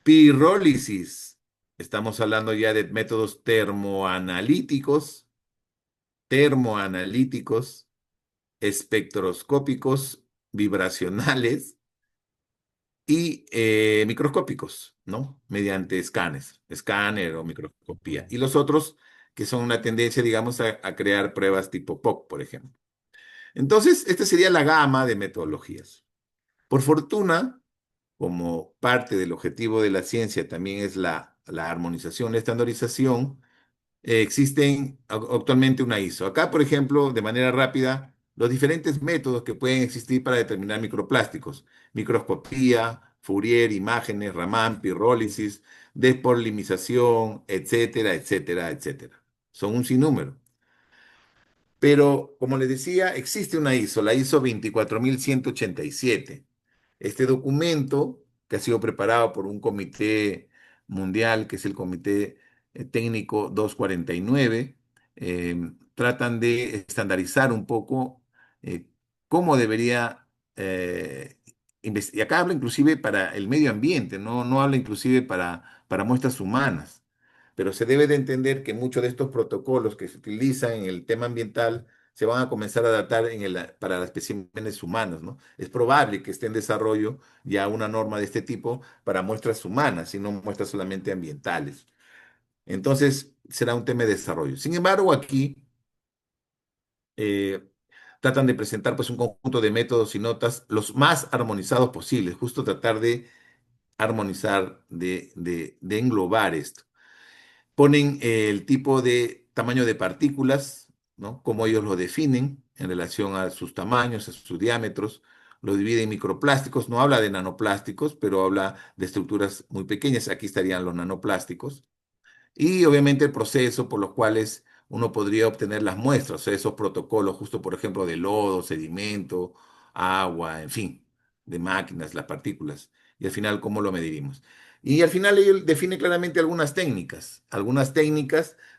Pirólisis. Estamos hablando ya de métodos termoanalíticos, espectroscópicos, vibracionales y microscópicos, ¿no? Mediante escáner o microscopía. Y los otros que son una tendencia, digamos, a crear pruebas tipo POC, por ejemplo. Entonces, esta sería la gama de metodologías. Por fortuna, como parte del objetivo de la ciencia también es la armonización, la estandarización, existen actualmente una ISO. Acá, por ejemplo, de manera rápida, los diferentes métodos que pueden existir para determinar microplásticos: microscopía, Fourier, imágenes, Raman, pirrólisis, despolimización, etcétera, etcétera, etcétera. Son un sinnúmero. Pero, como les decía, existe una ISO, la ISO 24187. Este documento, que ha sido preparado por un comité mundial, que es el Comité Técnico 249, tratan de estandarizar un poco eh, cómo debería, y acá habla inclusive para el medio ambiente, no habla inclusive para muestras humanas, pero se debe de entender que muchos de estos protocolos que se utilizan en el tema ambiental se van a comenzar a adaptar para los especímenes humanos, ¿no? Es probable que esté en desarrollo ya una norma de este tipo para muestras humanas y no muestras solamente ambientales. Entonces, será un tema de desarrollo. Sin embargo, aquí eh, tratan de presentar pues un conjunto de métodos y notas los más armonizados posibles, justo tratar de armonizar, de englobar esto. Ponen el tipo de tamaño de partículas, ¿no? Cómo ellos lo definen en relación a sus tamaños, a sus diámetros. Lo divide en microplásticos, no habla de nanoplásticos, pero habla de estructuras muy pequeñas. Aquí estarían los nanoplásticos. Y obviamente el proceso por los cuales uno podría obtener las muestras, o sea, esos protocolos, justo por ejemplo, de lodo, sedimento, agua, en fin, de máquinas, las partículas. Y al final, ¿cómo lo medirimos? Y al final él define claramente algunas técnicas,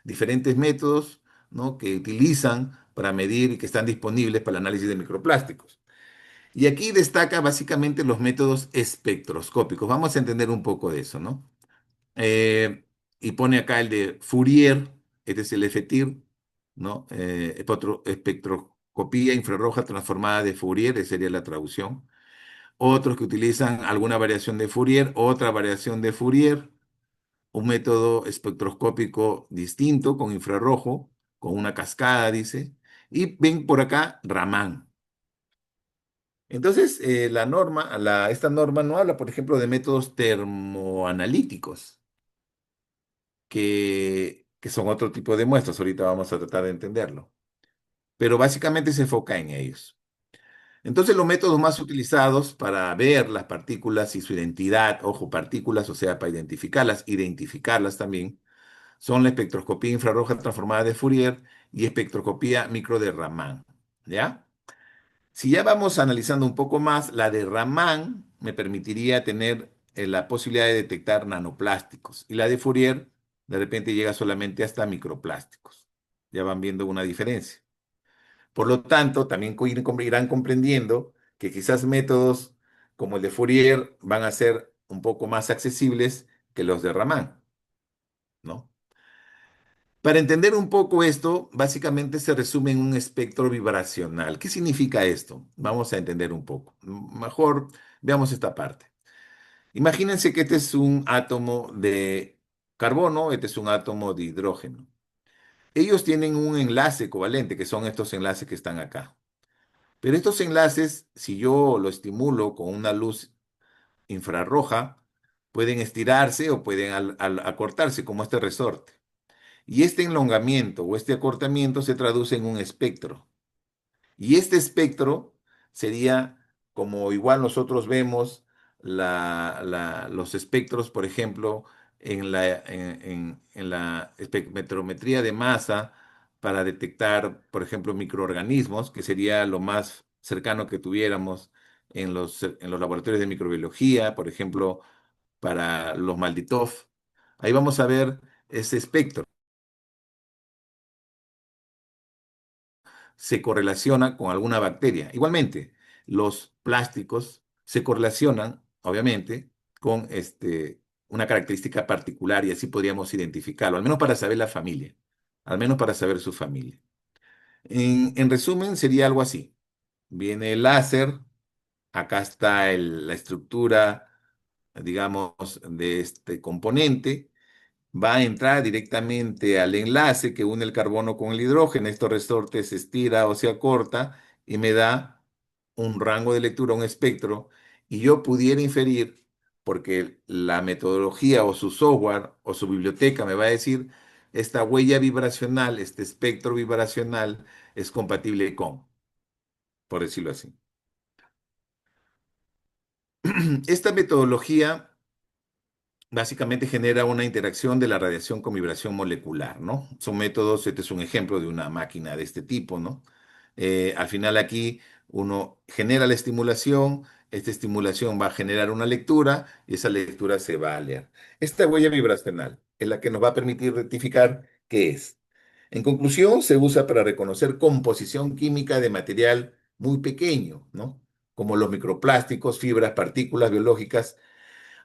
diferentes métodos, ¿no? Que utilizan para medir y que están disponibles para el análisis de microplásticos. Y aquí destaca básicamente los métodos espectroscópicos. Vamos a entender un poco de eso, ¿no? Eh, y pone acá el de Fourier, este es el FTIR, ¿no? Espectroscopía infrarroja transformada de Fourier, esa sería la traducción. Otros que utilizan alguna variación de Fourier, otra variación de Fourier, un método espectroscópico distinto con infrarrojo, con una cascada, dice. Y ven por acá Raman. Entonces, esta norma no habla, por ejemplo, de métodos termoanalíticos, que son otro tipo de muestras. Ahorita vamos a tratar de entenderlo. Pero básicamente se enfoca en ellos. Entonces, los métodos más utilizados para ver las partículas y su identidad, ojo, partículas, o sea, para identificarlas también, son la espectroscopía infrarroja transformada de Fourier y espectroscopía micro de Raman. ¿Ya? Si ya vamos analizando un poco más, la de Raman me permitiría tener la posibilidad de detectar nanoplásticos y la de Fourier de repente llega solamente hasta microplásticos. Ya van viendo una diferencia. Por lo tanto, también irán comprendiendo que quizás métodos como el de Fourier van a ser un poco más accesibles que los de Raman, ¿no? Para entender un poco esto, básicamente se resume en un espectro vibracional. ¿Qué significa esto? Vamos a entender un poco. Mejor veamos esta parte. Imagínense que este es un átomo de carbono, este es un átomo de hidrógeno. Ellos tienen un enlace covalente, que son estos enlaces que están acá. Pero estos enlaces, si yo lo estimulo con una luz infrarroja, pueden estirarse o pueden acortarse, como este resorte. Y este enlongamiento o este acortamiento se traduce en un espectro. Y este espectro sería como igual nosotros vemos los espectros, por ejemplo, en la espectrometría de masa para detectar, por ejemplo, microorganismos, que sería lo más cercano que tuviéramos en los laboratorios de microbiología, por ejemplo, para los Malditov. Ahí vamos a ver ese espectro. Se correlaciona con alguna bacteria. Igualmente, los plásticos se correlacionan, obviamente, con una característica particular y así podríamos identificarlo, al menos para saber la familia, al menos para saber su familia. En resumen, sería algo así. Viene el láser, acá está la estructura, digamos, de este componente, va a entrar directamente al enlace que une el carbono con el hidrógeno. Estos resortes se estira o se acorta y me da un rango de lectura, un espectro, y yo pudiera inferir, porque la metodología o su software o su biblioteca me va a decir, esta huella vibracional, este espectro vibracional es compatible con, por decirlo así. Esta metodología básicamente genera una interacción de la radiación con vibración molecular, ¿no? Son métodos, este es un ejemplo de una máquina de este tipo, ¿no? Al final aquí uno genera la estimulación, esta estimulación va a generar una lectura y esa lectura se va a leer. Esta huella vibracional es la que nos va a permitir rectificar qué es. En conclusión, se usa para reconocer composición química de material muy pequeño, ¿no? Como los microplásticos, fibras, partículas biológicas.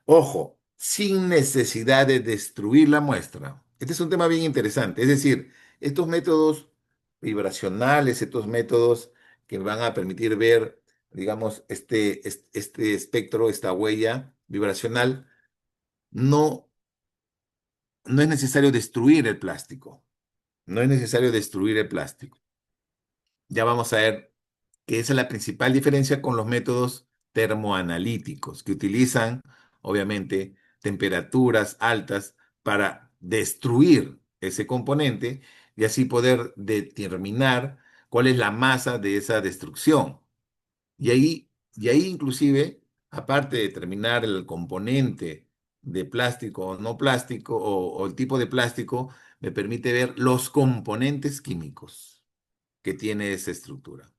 Ojo, sin necesidad de destruir la muestra. Este es un tema bien interesante. Es decir, estos métodos vibracionales, estos métodos que van a permitir ver, digamos, este espectro, esta huella vibracional, no, no es necesario destruir el plástico. No es necesario destruir el plástico. Ya vamos a ver que esa es la principal diferencia con los métodos termoanalíticos, que utilizan, obviamente, temperaturas altas para destruir ese componente y así poder determinar cuál es la masa de esa destrucción. Y ahí inclusive, aparte de determinar el componente de plástico o no plástico o el tipo de plástico, me permite ver los componentes químicos que tiene esa estructura.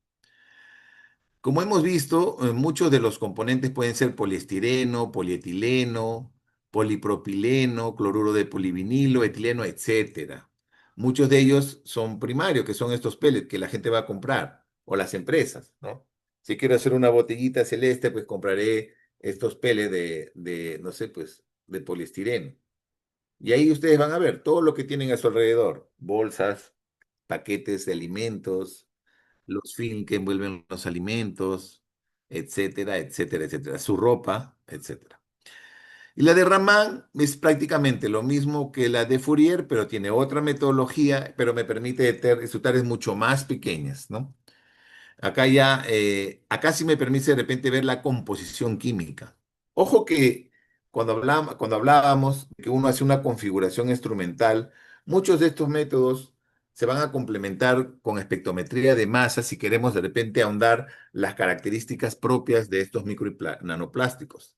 Como hemos visto, muchos de los componentes pueden ser poliestireno, polietileno, polipropileno, cloruro de polivinilo, etileno, etcétera. Muchos de ellos son primarios, que son estos pellets que la gente va a comprar, o las empresas, ¿no? Si quiero hacer una botellita celeste, pues compraré estos peles no sé, pues, de poliestireno. Y ahí ustedes van a ver todo lo que tienen a su alrededor. Bolsas, paquetes de alimentos, los film que envuelven los alimentos, etcétera, etcétera, etcétera. Su ropa, etcétera. Y la de Raman es prácticamente lo mismo que la de Fourier, pero tiene otra metodología, pero me permite resultados mucho más pequeñas, ¿no? Acá sí me permite de repente ver la composición química. Ojo que cuando hablábamos de que uno hace una configuración instrumental, muchos de estos métodos se van a complementar con espectrometría de masa si queremos de repente ahondar las características propias de estos micro y nanoplásticos.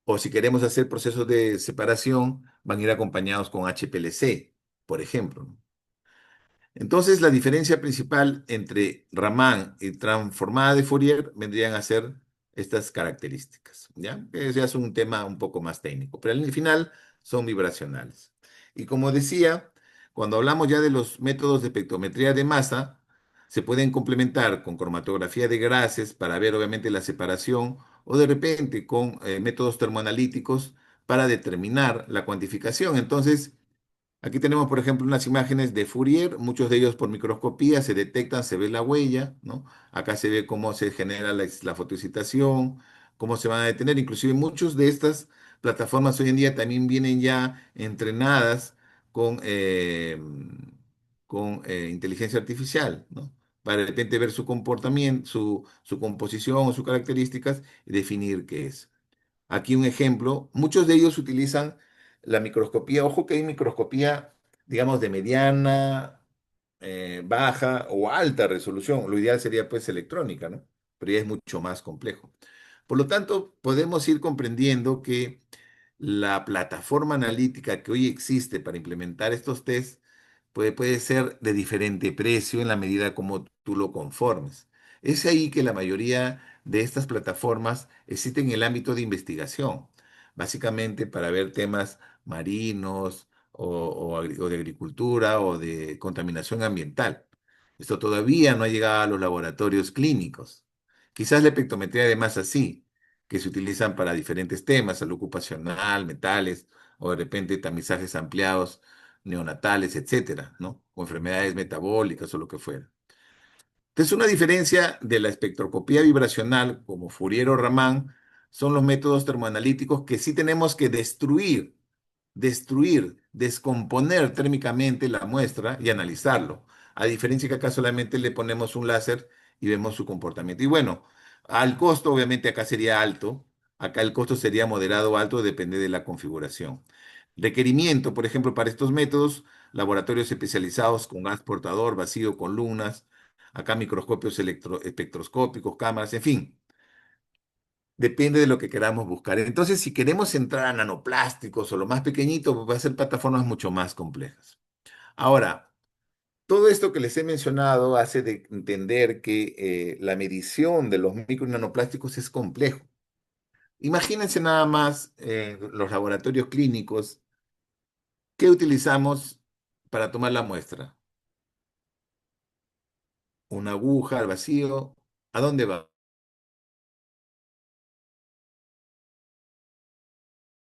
O si queremos hacer procesos de separación, van a ir acompañados con HPLC, por ejemplo, ¿no? Entonces, la diferencia principal entre Raman y transformada de Fourier vendrían a ser estas características, ¿ya? Que ya es un tema un poco más técnico, pero al final son vibracionales. Y como decía, cuando hablamos ya de los métodos de espectrometría de masa, se pueden complementar con cromatografía de gases para ver obviamente la separación o de repente con métodos termoanalíticos para determinar la cuantificación. Entonces, aquí tenemos, por ejemplo, unas imágenes de Fourier, muchos de ellos por microscopía se detectan, se ve la huella, ¿no? Acá se ve cómo se genera la fotocitación, cómo se van a detener. Inclusive muchas de estas plataformas hoy en día también vienen ya entrenadas con, eh, con inteligencia artificial, ¿no? Para de repente ver su comportamiento, su composición o sus características y definir qué es. Aquí un ejemplo, muchos de ellos utilizan la microscopía, ojo que hay microscopía, digamos, de mediana, baja o alta resolución. Lo ideal sería pues electrónica, ¿no? Pero ya es mucho más complejo. Por lo tanto, podemos ir comprendiendo que la plataforma analítica que hoy existe para implementar estos tests puede ser de diferente precio en la medida como tú lo conformes. Es ahí que la mayoría de estas plataformas existen en el ámbito de investigación, básicamente para ver temas marinos o de agricultura o de contaminación ambiental. Esto todavía no ha llegado a los laboratorios clínicos. Quizás la espectrometría de masa sí, que se utilizan para diferentes temas, salud ocupacional, metales o de repente tamizajes ampliados neonatales, etcétera, ¿no? O enfermedades metabólicas o lo que fuera. Entonces, una diferencia de la espectroscopía vibracional, como Fourier o Raman, son los métodos termoanalíticos que sí tenemos que descomponer térmicamente la muestra y analizarlo. A diferencia que acá solamente le ponemos un láser y vemos su comportamiento. Y bueno, al costo obviamente acá sería alto, acá el costo sería moderado o alto, depende de la configuración. Requerimiento, por ejemplo, para estos métodos, laboratorios especializados con gas portador, vacío, columnas, acá microscopios espectroscópicos, cámaras, en fin. Depende de lo que queramos buscar. Entonces, si queremos entrar a nanoplásticos o lo más pequeñito, pues va a ser plataformas mucho más complejas. Ahora, todo esto que les he mencionado hace de entender que la medición de los micro y nanoplásticos es complejo. Imagínense nada más los laboratorios clínicos. ¿Qué utilizamos para tomar la muestra? Una aguja al vacío. ¿A dónde va?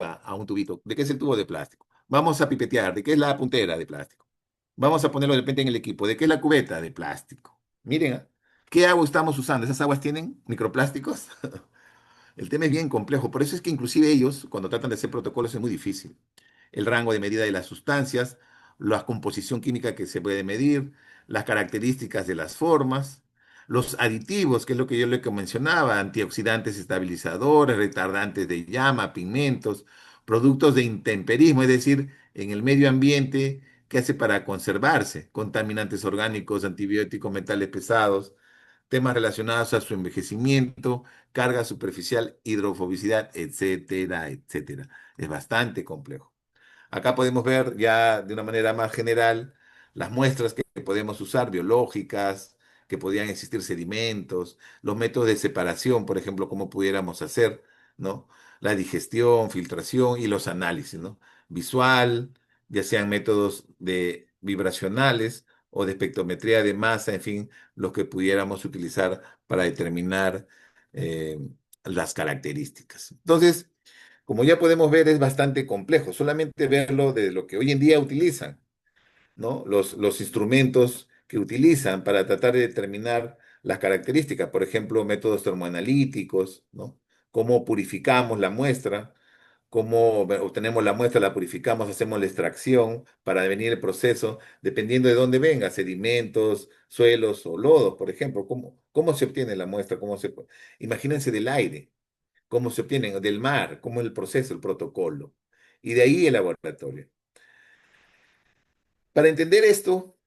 A un tubito. ¿De qué es el tubo de plástico? Vamos a pipetear. ¿De qué es la puntera de plástico? Vamos a ponerlo de repente en el equipo. ¿De qué es la cubeta? De plástico. Miren, ¿ah? ¿Qué agua estamos usando? ¿Esas aguas tienen microplásticos? El tema es bien complejo. Por eso es que inclusive ellos, cuando tratan de hacer protocolos, es muy difícil. El rango de medida de las sustancias, la composición química que se puede medir, las características de las formas, los aditivos, que es lo que yo le mencionaba, antioxidantes estabilizadores, retardantes de llama, pigmentos, productos de intemperismo, es decir, en el medio ambiente, ¿qué hace para conservarse? Contaminantes orgánicos, antibióticos, metales pesados, temas relacionados a su envejecimiento, carga superficial, hidrofobicidad, etcétera, etcétera. Es bastante complejo. Acá podemos ver ya de una manera más general las muestras que podemos usar, biológicas, que podían existir sedimentos, los métodos de separación, por ejemplo, cómo pudiéramos hacer, ¿no? La digestión, filtración y los análisis, ¿no? Visual, ya sean métodos de vibracionales o de espectrometría de masa, en fin, los que pudiéramos utilizar para determinar eh, las características. Entonces, como ya podemos ver, es bastante complejo, solamente verlo de lo que hoy en día utilizan, ¿no? Los instrumentos que utilizan para tratar de determinar las características, por ejemplo, métodos termoanalíticos, ¿no? Cómo purificamos la muestra, cómo obtenemos la muestra, la purificamos, hacemos la extracción para devenir el proceso, dependiendo de dónde venga, sedimentos, suelos o lodos, por ejemplo, cómo se obtiene la muestra, imagínense del aire, cómo se obtiene del mar, cómo es el proceso, el protocolo, y de ahí el laboratorio. Para entender esto,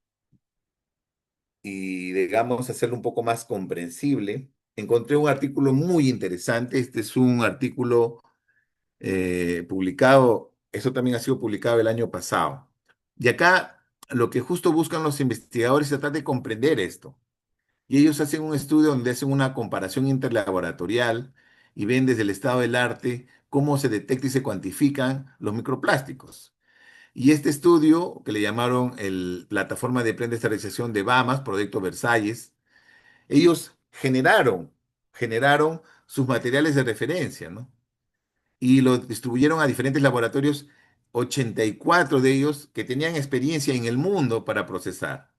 y digamos hacerlo un poco más comprensible, encontré un artículo muy interesante. Este es un artículo publicado, eso también ha sido publicado el año pasado. Y acá lo que justo buscan los investigadores es tratar de comprender esto. Y ellos hacen un estudio donde hacen una comparación interlaboratorial y ven desde el estado del arte cómo se detecta y se cuantifican los microplásticos. Y este estudio, que le llamaron el Plataforma de Pre-Industrialización de Bahamas, Proyecto Versalles, ellos generaron sus materiales de referencia, ¿no? Y lo distribuyeron a diferentes laboratorios, 84 de ellos que tenían experiencia en el mundo para procesar.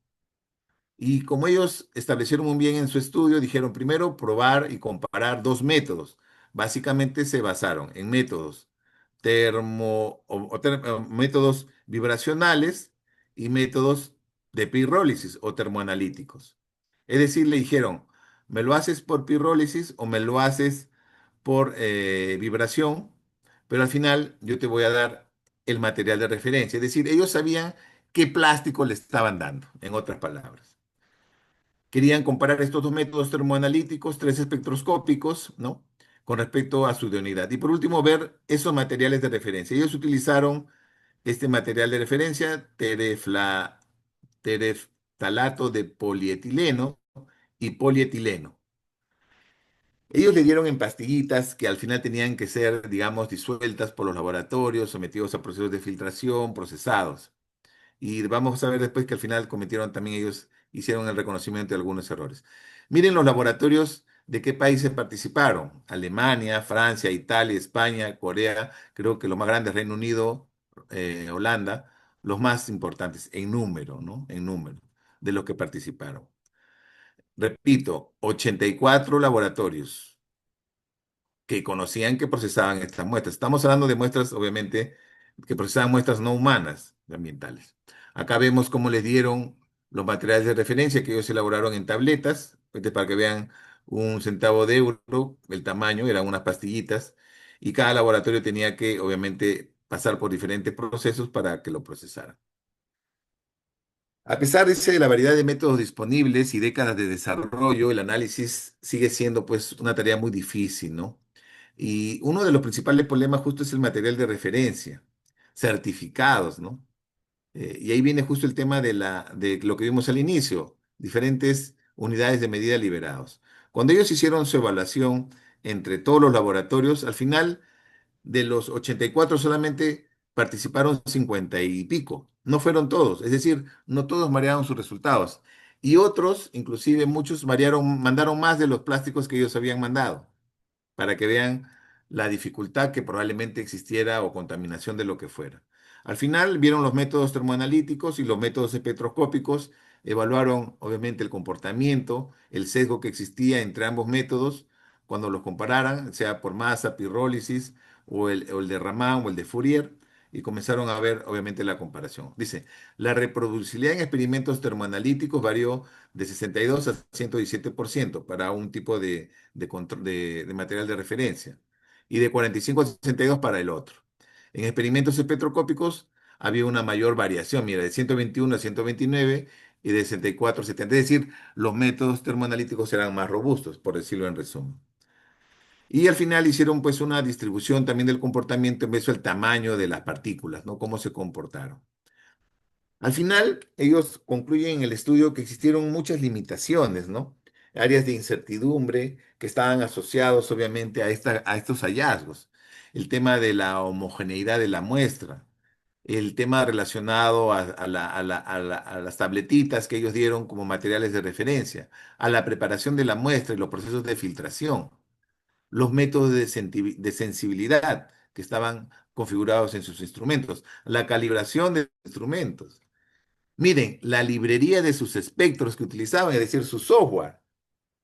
Y como ellos establecieron muy bien en su estudio, dijeron primero probar y comparar dos métodos. Básicamente se basaron en métodos métodos vibracionales y métodos de pirrólisis o termoanalíticos. Es decir, le dijeron, ¿me lo haces por pirrólisis o me lo haces por vibración? Pero al final yo te voy a dar el material de referencia. Es decir, ellos sabían qué plástico le estaban dando, en otras palabras. Querían comparar estos dos métodos termoanalíticos, tres espectroscópicos, ¿no? Con respecto a su idoneidad. Y por último, ver esos materiales de referencia. Ellos utilizaron este material de referencia, tereftalato de polietileno y polietileno. Ellos le dieron en pastillitas que al final tenían que ser, digamos, disueltas por los laboratorios, sometidos a procesos de filtración, procesados. Y vamos a ver después que al final cometieron también ellos, hicieron el reconocimiento de algunos errores. Miren los laboratorios de qué países participaron. Alemania, Francia, Italia, España, Corea, creo que los más grandes, Reino Unido, Holanda, los más importantes en número, ¿no? En número de los que participaron. Repito, 84 laboratorios que conocían que procesaban estas muestras. Estamos hablando de muestras, obviamente, que procesaban muestras no humanas, ambientales. Acá vemos cómo les dieron los materiales de referencia que ellos elaboraron en tabletas, para que vean 1 centavo de euro, el tamaño, eran unas pastillitas, y cada laboratorio tenía que, obviamente, pasar por diferentes procesos para que lo procesaran. A pesar de la variedad de métodos disponibles y décadas de desarrollo, el análisis sigue siendo pues una tarea muy difícil, ¿no? Y uno de los principales problemas justo es el material de referencia, certificados, ¿no? Y ahí viene justo el tema de lo que vimos al inicio, diferentes unidades de medida liberados. Cuando ellos hicieron su evaluación entre todos los laboratorios, al final de los 84 solamente participaron 50 y pico. No fueron todos, es decir, no todos variaron sus resultados. Y otros, inclusive muchos mandaron más de los plásticos que ellos habían mandado, para que vean la dificultad que probablemente existiera o contaminación de lo que fuera. Al final vieron los métodos termoanalíticos y los métodos espectroscópicos, evaluaron obviamente el comportamiento, el sesgo que existía entre ambos métodos cuando los compararan, sea por masa, pirrólisis o el de Raman o el de Fourier, y comenzaron a ver obviamente la comparación. Dice, la reproducibilidad en experimentos termoanalíticos varió de 62 a 117% para un tipo de material de referencia y de 45 a 62 para el otro. En experimentos espectroscópicos había una mayor variación, mira, de 121 a 129 y de 64 a 70. Es decir, los métodos termoanalíticos eran más robustos, por decirlo en resumen. Y al final hicieron pues una distribución también del comportamiento en vez del tamaño de las partículas, ¿no? Cómo se comportaron. Al final, ellos concluyen en el estudio que existieron muchas limitaciones, ¿no? Áreas de incertidumbre que estaban asociados, obviamente, a estos hallazgos. El tema de la homogeneidad de la muestra, el tema relacionado a las tabletitas que ellos dieron como materiales de referencia, a la preparación de la muestra y los procesos de filtración, los métodos de sensibilidad que estaban configurados en sus instrumentos, la calibración de instrumentos. Miren, la librería de sus espectros que utilizaban, es decir, su software.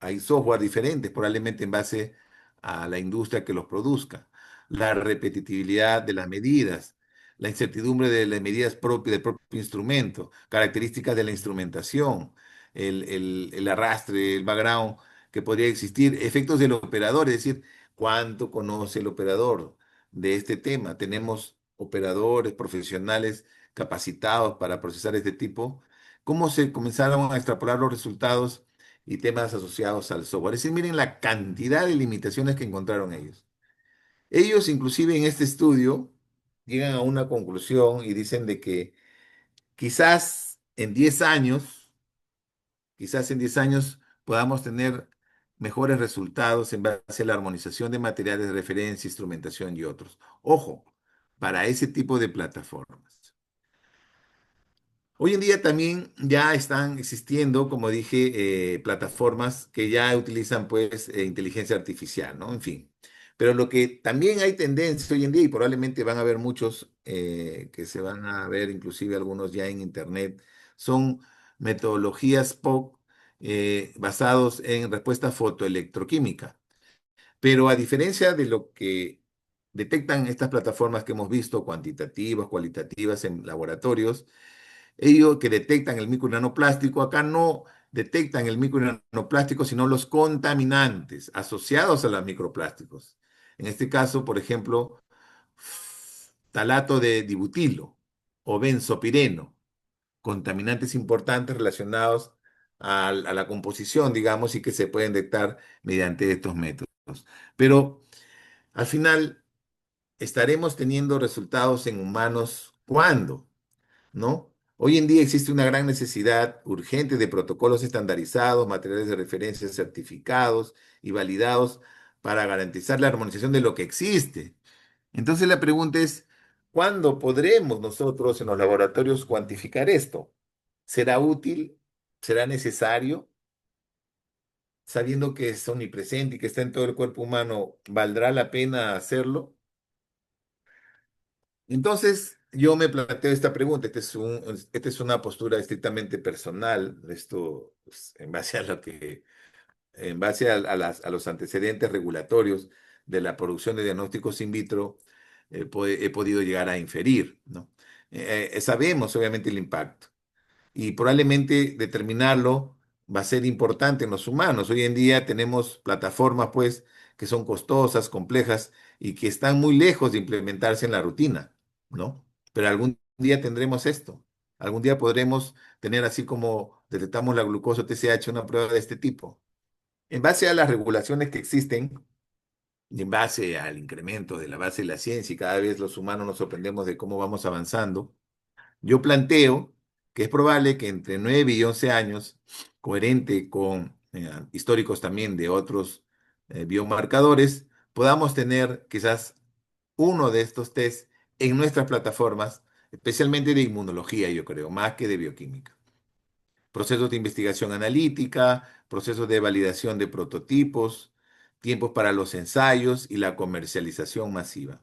Hay software diferentes, probablemente en base a la industria que los produzca. La repetitividad de las medidas, la incertidumbre de las medidas propias del propio instrumento, características de la instrumentación, el arrastre, el background que podría existir, efectos del operador, es decir, cuánto conoce el operador de este tema. Tenemos operadores profesionales capacitados para procesar este tipo. ¿Cómo se comenzaron a extrapolar los resultados y temas asociados al software? Es decir, miren la cantidad de limitaciones que encontraron ellos. Ellos, inclusive en este estudio, llegan a una conclusión y dicen de que quizás en 10 años, quizás en 10 años podamos tener mejores resultados en base a la armonización de materiales de referencia, instrumentación y otros. Ojo, para ese tipo de plataformas. Hoy en día también ya están existiendo, como dije, plataformas que ya utilizan pues inteligencia artificial, ¿no? En fin. Pero lo que también hay tendencia hoy en día, y probablemente van a haber muchos que se van a ver, inclusive algunos ya en internet, son metodologías POC basados en respuesta fotoelectroquímica. Pero a diferencia de lo que detectan estas plataformas que hemos visto, cuantitativas, cualitativas en laboratorios, ellos que detectan el micro y nanoplástico, acá no detectan el micro y nanoplástico, sino los contaminantes asociados a los microplásticos. En este caso, por ejemplo, talato de dibutilo o benzopireno, contaminantes importantes relacionados a la composición, digamos, y que se pueden detectar mediante estos métodos. Pero al final, ¿estaremos teniendo resultados en humanos cuándo? ¿No? Hoy en día existe una gran necesidad urgente de protocolos estandarizados, materiales de referencia certificados y validados para garantizar la armonización de lo que existe. Entonces la pregunta es, ¿cuándo podremos nosotros en los laboratorios cuantificar esto? ¿Será útil? ¿Será necesario? Sabiendo que es omnipresente y que está en todo el cuerpo humano, ¿valdrá la pena hacerlo? Entonces, yo me planteo esta pregunta, esta es una postura estrictamente personal, esto pues, en base a lo que, en base a los antecedentes regulatorios de la producción de diagnósticos in vitro, he podido llegar a inferir, ¿no? Sabemos obviamente el impacto y probablemente determinarlo va a ser importante en los humanos. Hoy en día tenemos plataformas, pues, que son costosas, complejas y que están muy lejos de implementarse en la rutina, ¿no? Pero algún día tendremos esto. Algún día podremos tener, así como detectamos la glucosa TSH, una prueba de este tipo. En base a las regulaciones que existen y en base al incremento de la base de la ciencia, y cada vez los humanos nos sorprendemos de cómo vamos avanzando, yo planteo que es probable que entre 9 y 11 años, coherente con históricos también de otros biomarcadores, podamos tener quizás uno de estos test en nuestras plataformas, especialmente de inmunología, yo creo, más que de bioquímica. Procesos de investigación analítica, procesos de validación de prototipos, tiempos para los ensayos y la comercialización masiva.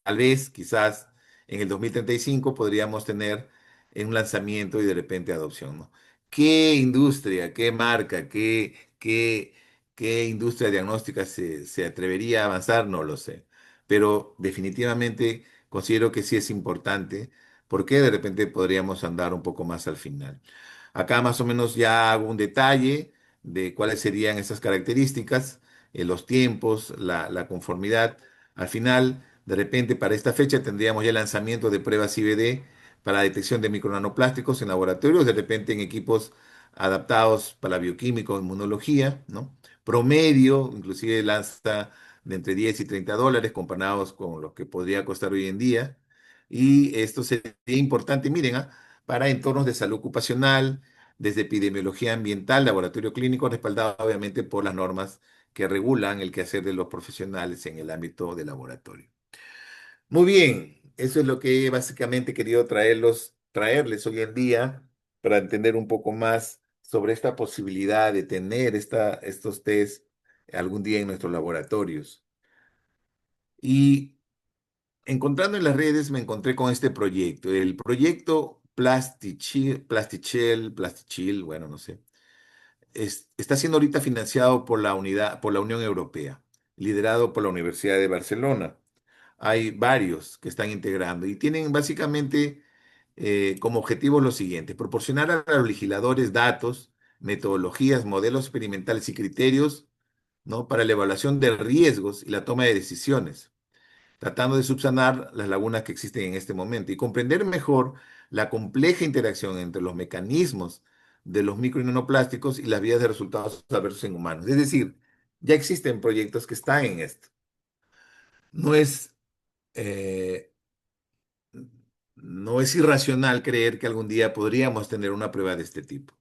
Tal vez, quizás, en el 2035 podríamos tener un lanzamiento y de repente adopción, ¿no? ¿Qué industria, qué marca, qué industria diagnóstica se atrevería a avanzar? No lo sé. Pero definitivamente considero que sí es importante porque de repente podríamos andar un poco más al final. Acá más o menos ya hago un detalle de cuáles serían esas características, los tiempos, la conformidad. Al final, de repente, para esta fecha tendríamos ya el lanzamiento de pruebas IBD para la detección de micronanoplásticos en laboratorios, de repente en equipos adaptados para bioquímico, inmunología, ¿no? Promedio, inclusive lanza de entre 10 y $30 comparados con lo que podría costar hoy en día. Y esto sería importante, miren, para entornos de salud ocupacional, desde epidemiología ambiental, laboratorio clínico, respaldado obviamente por las normas que regulan el quehacer de los profesionales en el ámbito de laboratorio. Muy bien. eso es lo que he básicamente querido traerles hoy en día para entender un poco más sobre esta posibilidad de tener estos test algún día en nuestros laboratorios. Y encontrando en las redes me encontré con este proyecto, el proyecto Plastichel, bueno, no sé, está siendo ahorita financiado por la Unión Europea, liderado por la Universidad de Barcelona. Hay varios que están integrando y tienen básicamente como objetivo lo siguiente: proporcionar a los legisladores datos, metodologías, modelos experimentales y criterios, ¿no?, para la evaluación de riesgos y la toma de decisiones, tratando de subsanar las lagunas que existen en este momento y comprender mejor la compleja interacción entre los mecanismos de los micro y nanoplásticos y las vías de resultados adversos en humanos. Es decir, ya existen proyectos que están en esto. No es, eh, no es irracional creer que algún día podríamos tener una prueba de este tipo.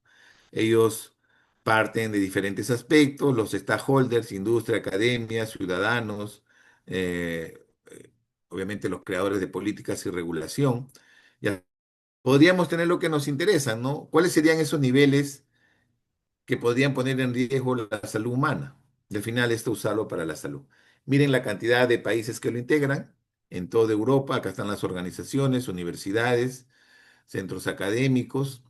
Ellos parten de diferentes aspectos: los stakeholders, industria, academia, ciudadanos, eh, obviamente los creadores de políticas y regulación. Ya podríamos tener lo que nos interesa, ¿no? ¿Cuáles serían esos niveles que podrían poner en riesgo la salud humana? Y al final esto usarlo para la salud. Miren la cantidad de países que lo integran en toda Europa. Acá están las organizaciones, universidades, centros académicos.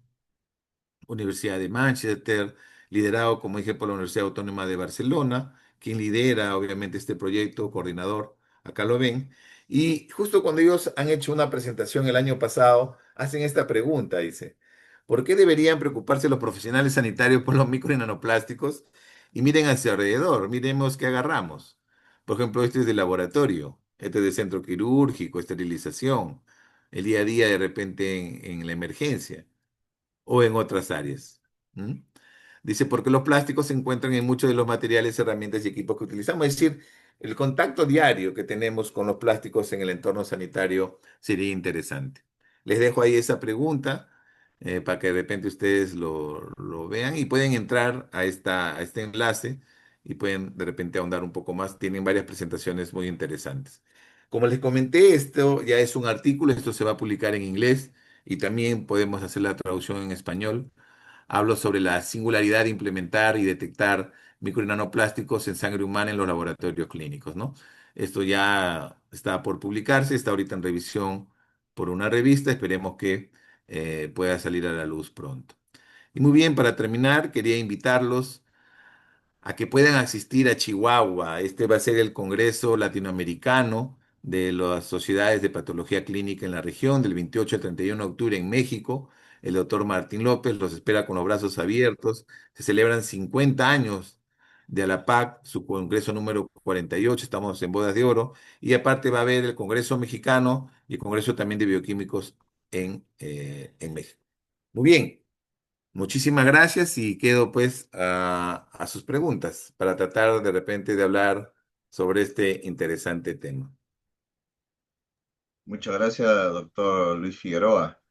Universidad de Manchester, liderado, como dije, por la Universidad Autónoma de Barcelona, quien lidera obviamente este proyecto, coordinador, acá lo ven. Y justo cuando ellos han hecho una presentación el año pasado, hacen esta pregunta, dice: ¿por qué deberían preocuparse los profesionales sanitarios por los micro y nanoplásticos? Y miren hacia alrededor, miremos qué agarramos. Por ejemplo, este es de laboratorio, este es de centro quirúrgico, esterilización, el día a día de repente en la emergencia o en otras áreas. ¿Mm? Dice, porque los plásticos se encuentran en muchos de los materiales, herramientas y equipos que utilizamos. Es decir, el contacto diario que tenemos con los plásticos en el entorno sanitario sería interesante. Les dejo ahí esa pregunta para que de repente ustedes lo vean y pueden entrar a este enlace y pueden de repente ahondar un poco más. Tienen varias presentaciones muy interesantes. Como les comenté, esto ya es un artículo, esto se va a publicar en inglés y también podemos hacer la traducción en español. Hablo sobre la singularidad de implementar y detectar micro y nanoplásticos en sangre humana en los laboratorios clínicos, ¿no? Esto ya está por publicarse, está ahorita en revisión por una revista, esperemos que pueda salir a la luz pronto. Y muy bien, para terminar, quería invitarlos a que puedan asistir a Chihuahua. Este va a ser el Congreso Latinoamericano de las Sociedades de Patología Clínica en la región, del 28 al 31 de octubre en México. El doctor Martín López los espera con los brazos abiertos. Se celebran 50 años de ALAPAC, su congreso número 48. Estamos en bodas de oro. Y aparte va a haber el Congreso Mexicano y el Congreso también de Bioquímicos en México. Muy bien. Muchísimas gracias y quedo pues a sus preguntas para tratar de repente de hablar sobre este interesante tema. Muchas gracias, doctor Luis Figueroa.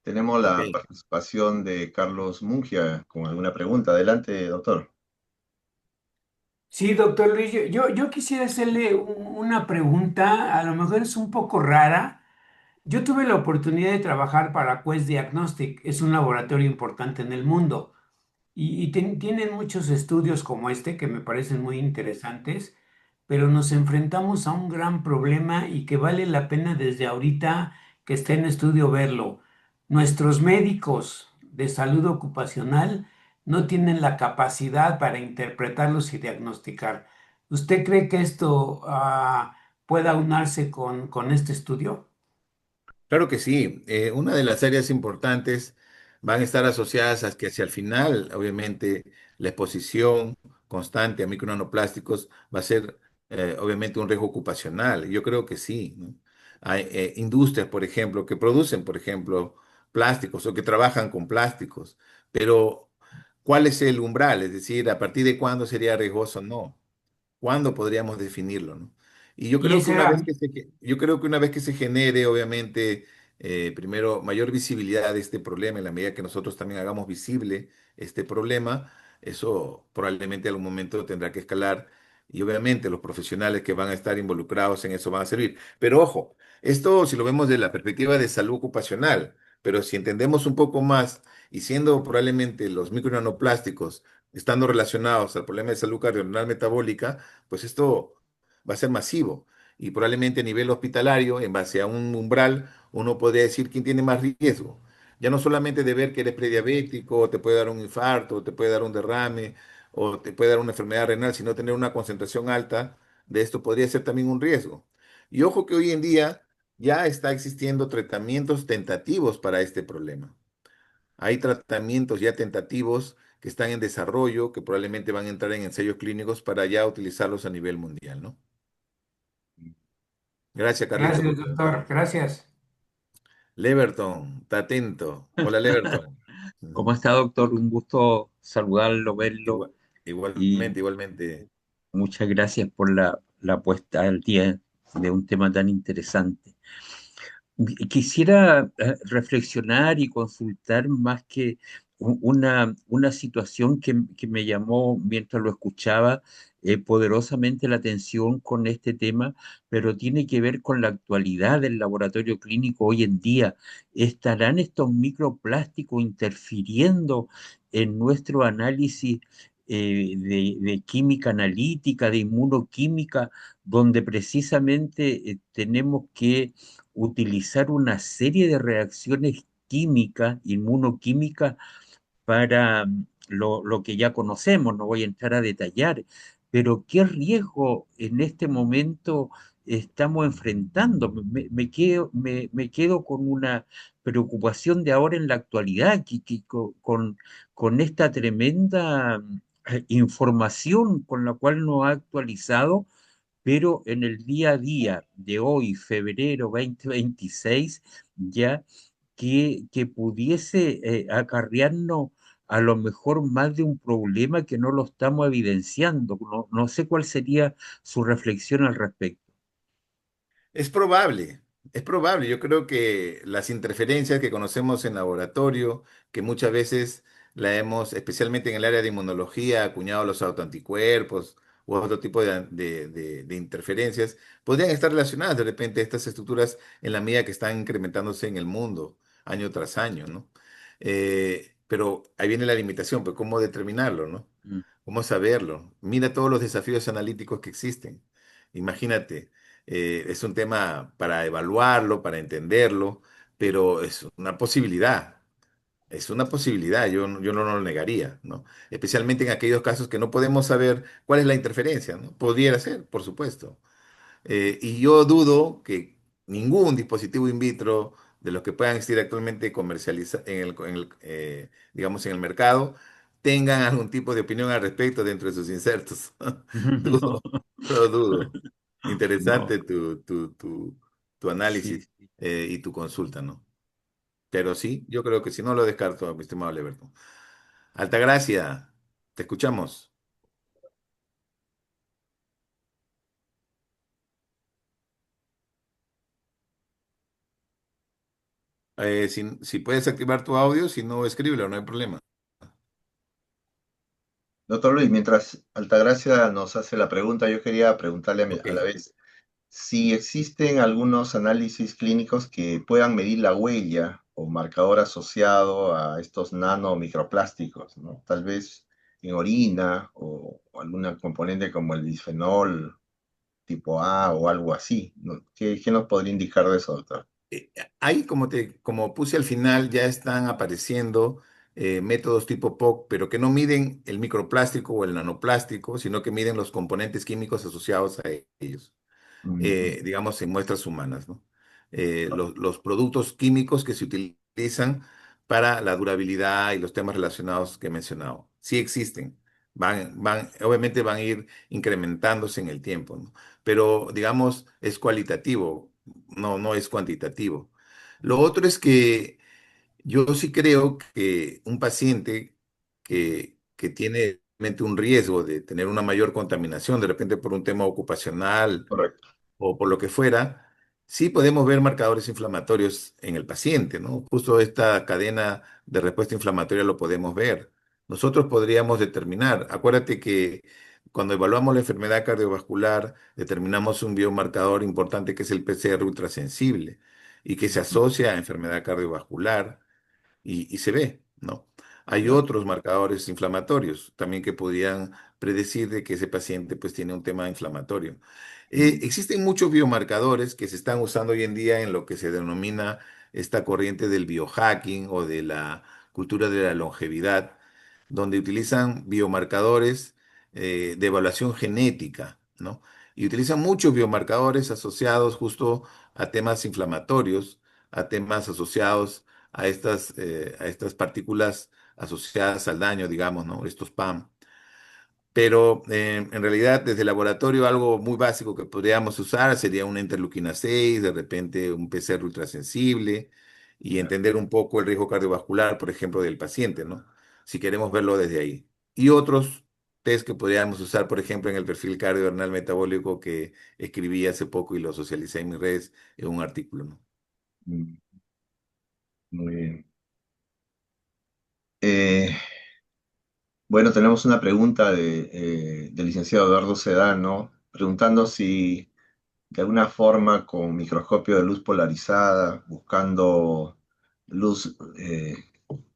Tenemos Ok. la participación de Carlos Mungia con alguna pregunta. Adelante, doctor. Sí, doctor Luis, yo quisiera hacerle una pregunta, a lo mejor es un poco rara. Yo tuve la oportunidad de trabajar para Quest Diagnostic, es un laboratorio importante en el mundo y tienen muchos estudios como este que me parecen muy interesantes, pero nos enfrentamos a un gran problema y que vale la pena desde ahorita que esté en estudio verlo. Nuestros médicos de salud ocupacional no tienen la capacidad para interpretarlos y diagnosticar. ¿Usted cree que esto pueda unarse con este estudio? Claro que sí. Una de las áreas importantes van a estar asociadas a que hacia el final, obviamente, la exposición constante a micronanoplásticos va a ser, obviamente, un riesgo ocupacional. Yo creo que sí, ¿no? Hay industrias, por ejemplo, que producen, por ejemplo, plásticos o que trabajan con plásticos, pero ¿cuál es el umbral? Es decir, ¿a partir de cuándo sería riesgoso? No. ¿Cuándo podríamos definirlo, no? Y yo Y creo que ese una era, vez yo creo que una vez que se genere, obviamente, primero, mayor visibilidad de este problema, en la medida que nosotros también hagamos visible este problema, eso probablemente en algún momento tendrá que escalar. y obviamente los profesionales que van a estar involucrados en eso van a servir. Pero ojo, esto si lo vemos de la perspectiva de salud ocupacional, pero si entendemos un poco más y siendo probablemente los micronanoplásticos estando relacionados al problema de salud cardiovascular metabólica, pues esto va a ser masivo. Y probablemente a nivel hospitalario, en base a un umbral, uno podría decir quién tiene más riesgo. Ya no solamente de ver que eres prediabético, o te puede dar un infarto, o te puede dar un derrame, o te puede dar una enfermedad renal, sino tener una concentración alta de esto podría ser también un riesgo. Y ojo que hoy en día ya está existiendo tratamientos tentativos para este problema. Hay tratamientos ya tentativos que están en desarrollo, que probablemente van a entrar en ensayos clínicos para ya utilizarlos a nivel mundial, ¿no? Gracias, Carlito, por Gracias, preguntar. doctor. Gracias. Leverton, está atento. Hola, Leverton. ¿Cómo está, doctor? Un gusto saludarlo, verlo y Igualmente, igualmente. muchas gracias por la puesta al día de un tema tan interesante. Quisiera reflexionar y consultar más que una situación que me llamó mientras lo escuchaba poderosamente la atención con este tema, pero tiene que ver con la actualidad del laboratorio clínico hoy en día. ¿Estarán estos microplásticos interfiriendo en nuestro análisis de química analítica, de inmunoquímica, donde precisamente tenemos que utilizar una serie de reacciones químicas, inmunoquímicas, para lo que ya conocemos? No voy a entrar a detallar, pero ¿qué riesgo en este momento estamos enfrentando? Me quedo con una preocupación de ahora en la actualidad, con esta tremenda información con la cual nos ha actualizado, pero en el día a día de hoy, febrero 2026, ya que pudiese acarrearnos a lo mejor más de un problema que no lo estamos evidenciando. No sé cuál sería su reflexión al respecto. Es probable, es probable. Yo creo que las interferencias que conocemos en laboratorio, que muchas veces la hemos, especialmente en el área de inmunología, acuñado los autoanticuerpos u otro tipo de interferencias, podrían estar relacionadas de repente a estas estructuras en la medida que están incrementándose en el mundo año tras año, ¿no? Pero ahí viene la limitación, pues ¿cómo determinarlo, no? Mm. ¿Cómo saberlo? Mira todos los desafíos analíticos que existen. Imagínate, es un tema para evaluarlo, para entenderlo, pero es una posibilidad. Es una posibilidad, yo no lo negaría, ¿no? Especialmente en aquellos casos que no podemos saber cuál es la interferencia, ¿no? Pudiera ser, por supuesto. Y yo dudo que ningún dispositivo in vitro de los que puedan existir actualmente comercializa digamos, en el mercado tengan algún tipo de opinión al respecto dentro de sus insertos. No, Dudo, lo dudo. no, Interesante tu sí, análisis sí. y tu consulta, ¿no? Pero sí, yo creo que si no lo descarto, mi estimado Leberto. Altagracia, te escuchamos. Si puedes activar tu audio, si no, escríbelo, no hay problema. Doctor Luis, mientras Altagracia nos hace la pregunta, yo quería preguntarle Ok. a la vez si existen algunos análisis clínicos que puedan medir la huella o marcador asociado a estos nanomicroplásticos, ¿no? Tal vez en orina o alguna componente como el bisfenol tipo A o algo así, ¿no? ¿Qué nos podría indicar de eso, doctor? Ahí, como puse al final, ya están apareciendo métodos tipo POC, pero que no miden el microplástico o el nanoplástico, sino que miden los componentes químicos asociados a ellos, Mm, digamos, en muestras humanas, ¿no? Los productos químicos que se utilizan para la durabilidad y los temas relacionados que he mencionado. Sí existen, obviamente van a ir incrementándose en el tiempo, ¿no? Pero, digamos, es cualitativo, no es cuantitativo. Lo otro es que yo sí creo que un paciente que tiene realmente un riesgo de tener una mayor contaminación, de repente por un tema ocupacional, correcto. o por lo que fuera, sí podemos ver marcadores inflamatorios en el paciente, ¿no? Justo esta cadena de respuesta inflamatoria lo podemos ver. Nosotros podríamos determinar, acuérdate que cuando evaluamos la enfermedad cardiovascular, determinamos un biomarcador importante que es el PCR ultrasensible y que se Ujú. asocia a enfermedad cardiovascular y se ve, ¿no? Hay Ya. otros marcadores inflamatorios también que podrían predecir de que ese paciente pues tiene un tema inflamatorio. Mm. Existen muchos biomarcadores que se están usando hoy en día en lo que se denomina esta corriente del biohacking o de la cultura de la longevidad, donde utilizan biomarcadores de evaluación genética, ¿no? Y utilizan muchos biomarcadores asociados justo a temas inflamatorios, a temas asociados a estas partículas asociadas al daño, digamos, ¿no? Estos PAM. Pero en realidad, desde el laboratorio, algo muy básico que podríamos usar sería una interleuquina 6, de repente un PCR ultrasensible y Ya. entender un poco el riesgo cardiovascular, por ejemplo, del paciente, ¿no? Si queremos verlo desde ahí. Y otros test que podríamos usar, por ejemplo, en el perfil cardiovascular metabólico que escribí hace poco y lo socialicé en mis redes en un artículo, ¿no? Mm. Muy bien. Eh, bueno, tenemos una pregunta del licenciado Eduardo Sedano, preguntando si de alguna forma con microscopio de luz polarizada, buscando luz,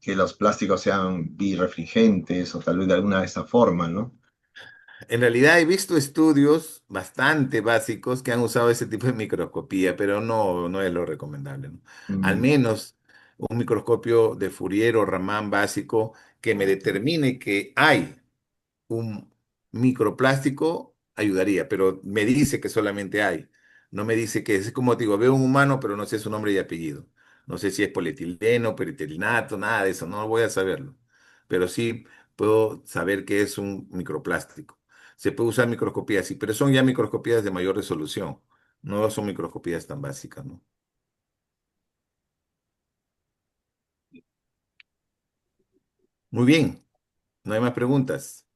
que los plásticos sean birrefringentes o tal vez de alguna de esa forma, ¿no? En realidad he visto estudios bastante básicos que han usado ese tipo de microscopía, pero no es lo recomendable, ¿no? Al Mm. menos un microscopio de Fourier o Raman básico que me determine que hay un microplástico ayudaría, pero me dice que solamente hay. No me dice que es como te digo, veo un humano, pero no sé su nombre y apellido. No sé si es polietileno, peritilinato, nada de eso, no voy a saberlo. Pero sí puedo saber que es un microplástico. Se puede usar microscopías, sí, pero son ya microscopías de mayor resolución. No son microscopías tan básicas, ¿no? Muy bien, no hay más preguntas.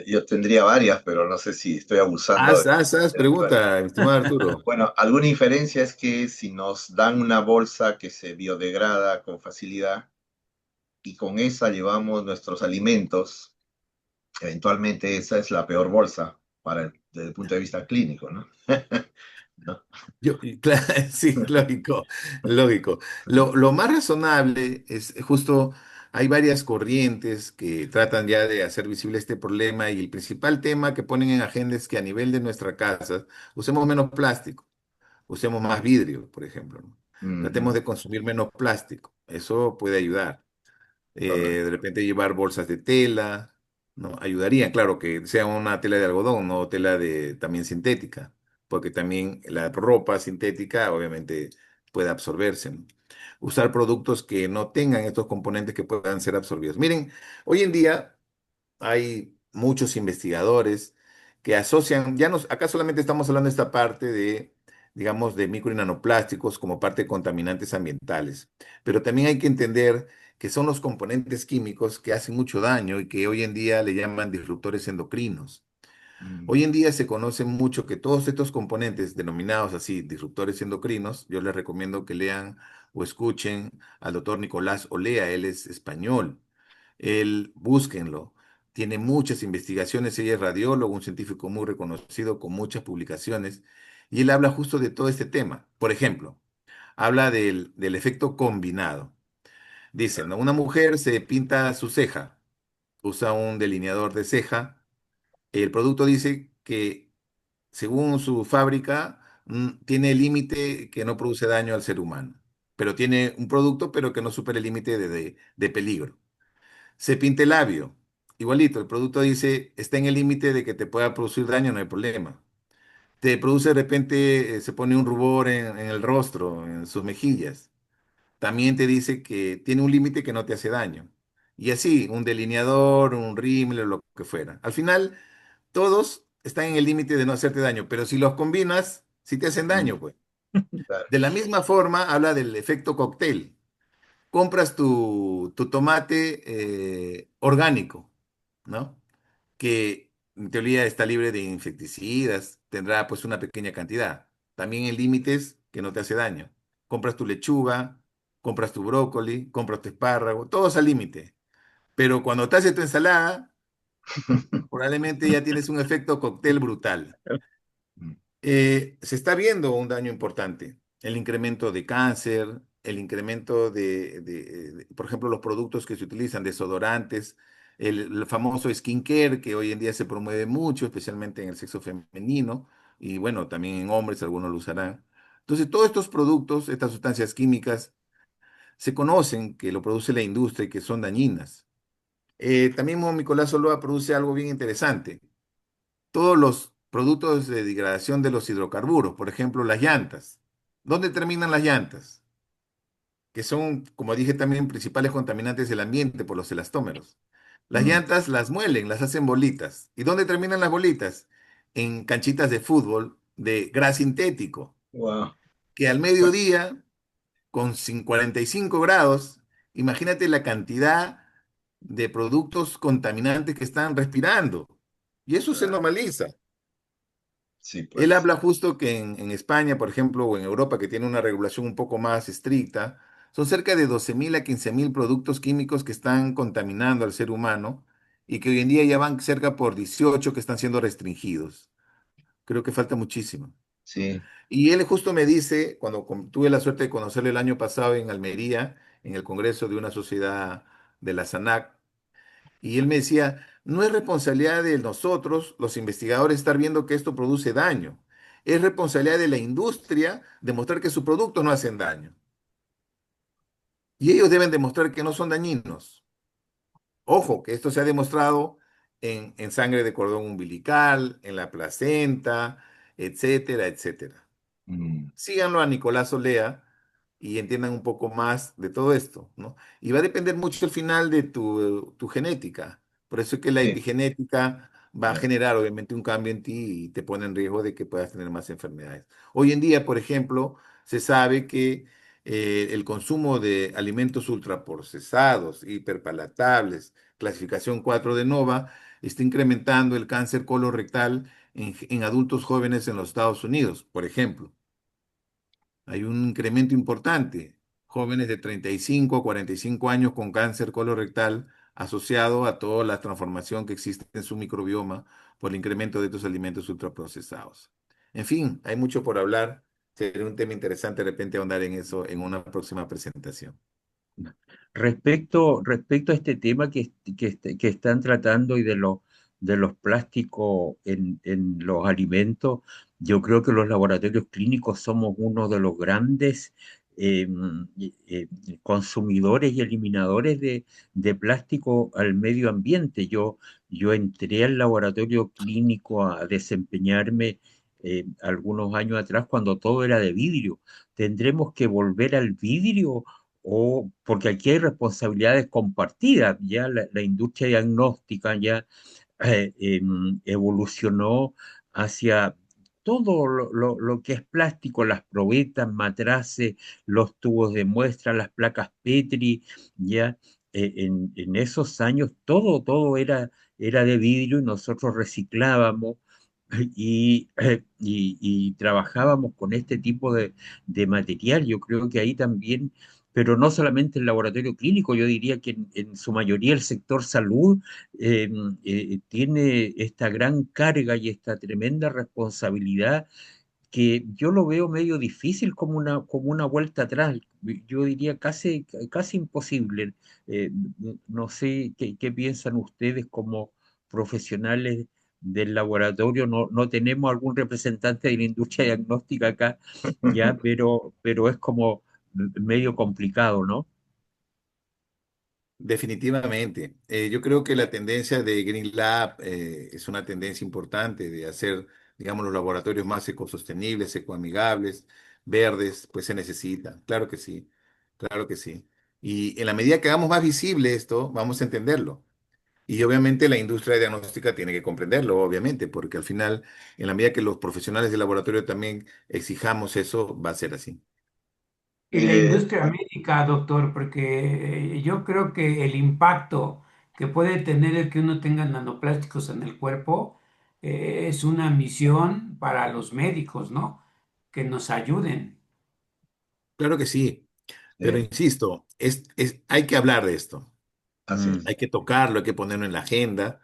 Yo tendría varias, pero no sé si estoy abusando Haz de tu tiempo. pregunta, estimado Arturo. Bueno, alguna inferencia es que si nos dan una bolsa que se biodegrada con facilidad y con esa llevamos nuestros alimentos, eventualmente esa es la peor bolsa desde el punto de vista clínico, ¿no? ¿No? Sí, lógico, lógico. Lo más razonable es justo, hay varias corrientes que tratan ya de hacer visible este problema y el principal tema que ponen en agenda es que a nivel de nuestra casa usemos menos plástico, usemos más vidrio, por ejemplo, ¿no? Tratemos Ujú. de consumir menos plástico, eso puede ayudar. De Correcto. repente llevar bolsas de tela, ¿no? Ayudaría, claro, que sea una tela de algodón, no tela de también sintética, porque también la ropa sintética obviamente puede absorberse, ¿no? Usar productos que no tengan estos componentes que puedan ser absorbidos. Miren, hoy en día hay muchos investigadores que asocian, ya nos, acá solamente estamos hablando de esta parte de, digamos, de micro y nanoplásticos como parte de contaminantes ambientales, pero también hay que entender que son los componentes químicos que hacen mucho daño y que hoy en día le llaman disruptores endocrinos. Mm. Hoy en día se conoce mucho que todos estos componentes denominados así, disruptores endocrinos, yo les recomiendo que lean o escuchen al doctor Nicolás Olea, él es español. Él, búsquenlo. Tiene muchas investigaciones, ella es radiólogo, un científico muy reconocido con muchas publicaciones, y él habla justo de todo este tema. Por ejemplo, habla del efecto combinado. Dice, ¿no? Una mujer se pinta su ceja, usa un delineador de ceja, el producto dice que según su fábrica, tiene el límite que no produce daño al ser humano, pero tiene un producto pero que no supera el límite de peligro. Se pinta el labio. Igualito, el producto dice, está en el límite de que te pueda producir daño, no hay problema. Te produce de repente, se pone un rubor en el rostro, en sus mejillas. También te dice que tiene un límite que no te hace daño. Y así, un delineador, un rímel o lo que fuera. Al final, todos están en el límite de no hacerte daño, pero si los combinas, sí te hacen Mm. daño, pues. Claro. De la misma forma, habla del efecto cóctel. Compras tu tomate orgánico, ¿no? Que en teoría está libre de insecticidas, tendrá pues una pequeña cantidad. También en límites que no te hace daño. Compras tu lechuga, compras tu brócoli, compras tu espárrago, todos al límite. Pero cuando te haces tu ensalada, probablemente ya tienes un efecto cóctel brutal. Se está viendo un daño importante, el incremento de cáncer, el incremento por ejemplo, los productos que se utilizan, desodorantes, el famoso skincare que hoy en día se promueve mucho, especialmente en el sexo femenino, y bueno, también en hombres algunos lo usarán. Entonces, todos estos productos, estas sustancias químicas, se conocen que lo produce la industria y que son dañinas. También Nicolás Soloa produce algo bien interesante. Todos los productos de degradación de los hidrocarburos, por ejemplo, las llantas. ¿Dónde terminan las llantas? Que son, como dije también, principales contaminantes del ambiente por los elastómeros. Las Mm, llantas las muelen, las hacen bolitas. ¿Y dónde terminan las bolitas? En canchitas de fútbol de gras sintético, wow, que al mediodía, con 45 grados, imagínate la cantidad de productos contaminantes que están respirando. Y eso se claro. normaliza. Sí, Él pues. habla justo que en España, por ejemplo, o en Europa, que tiene una regulación un poco más estricta, son cerca de 12.000 a 15.000 productos químicos que están contaminando al ser humano y que hoy en día ya van cerca por 18 que están siendo restringidos. Creo que falta muchísimo. Sí. Y él justo me dice, cuando tuve la suerte de conocerle el año pasado en Almería, en el Congreso de una sociedad de la SANAC, y él me decía, no es responsabilidad de nosotros, los investigadores, estar viendo que esto produce daño. Es responsabilidad de la industria demostrar que sus productos no hacen daño. Y ellos deben demostrar que no son dañinos. Ojo, que esto se ha demostrado en sangre de cordón umbilical, en la placenta, etcétera, etcétera. Mm, Síganlo a Nicolás Olea y entiendan un poco más de todo esto, ¿no? Y va a depender mucho al final de tu genética. Por eso es que la sí, epigenética va a claro. generar obviamente un cambio en ti y te pone en riesgo de que puedas tener más enfermedades. Hoy en día, por ejemplo, se sabe que el consumo de alimentos ultraprocesados, hiperpalatables, clasificación 4 de NOVA, está incrementando el cáncer colorectal en adultos jóvenes en los Estados Unidos, por ejemplo. Hay un incremento importante. Jóvenes de 35 a 45 años con cáncer colorectal asociado a toda la transformación que existe en su microbioma por el incremento de estos alimentos ultraprocesados. En fin, hay mucho por hablar. Sería un tema interesante de repente ahondar en eso en una próxima presentación. Respecto a este tema que están tratando y de los plásticos en los alimentos, yo creo que los laboratorios clínicos somos uno de los grandes eh, eh, consumidores y eliminadores de plástico al medio ambiente. Yo entré al laboratorio clínico a desempeñarme algunos años atrás cuando todo era de vidrio. ¿Tendremos que volver al vidrio? O porque aquí hay responsabilidades compartidas, ya la industria diagnóstica ya evolucionó hacia todo lo que es plástico, las probetas, matraces, los tubos de muestra, las placas Petri, ya en esos años todo era de vidrio y nosotros reciclábamos y trabajábamos con este tipo de material. Yo creo que ahí también, pero no solamente el laboratorio clínico, yo diría que en su mayoría el sector salud eh, tiene esta gran carga y esta tremenda responsabilidad que yo lo veo medio difícil como una vuelta atrás. Yo diría casi imposible. Eh, no sé qué piensan ustedes como profesionales del laboratorio. No tenemos algún representante de la industria diagnóstica acá, ya, pero es como medio complicado, ¿no? Definitivamente. Yo creo que la tendencia de Green Lab es una tendencia importante de hacer, digamos, los laboratorios más ecosostenibles, ecoamigables, verdes, pues se necesita. Claro que sí, claro que sí. Y en la medida que hagamos más visible esto, vamos a entenderlo. Y obviamente la industria diagnóstica tiene que comprenderlo, obviamente, porque al final, en la medida que los profesionales del laboratorio también exijamos eso, va a ser así. Y la Eh, industria médica, doctor, porque yo creo que el impacto que puede tener el que uno tenga nanoplásticos en el cuerpo es una misión para los médicos, ¿no? Que nos ayuden. Claro que sí, pero sí, insisto, hay que hablar de esto. así Mm. es. Hay que tocarlo, hay que ponerlo en la agenda.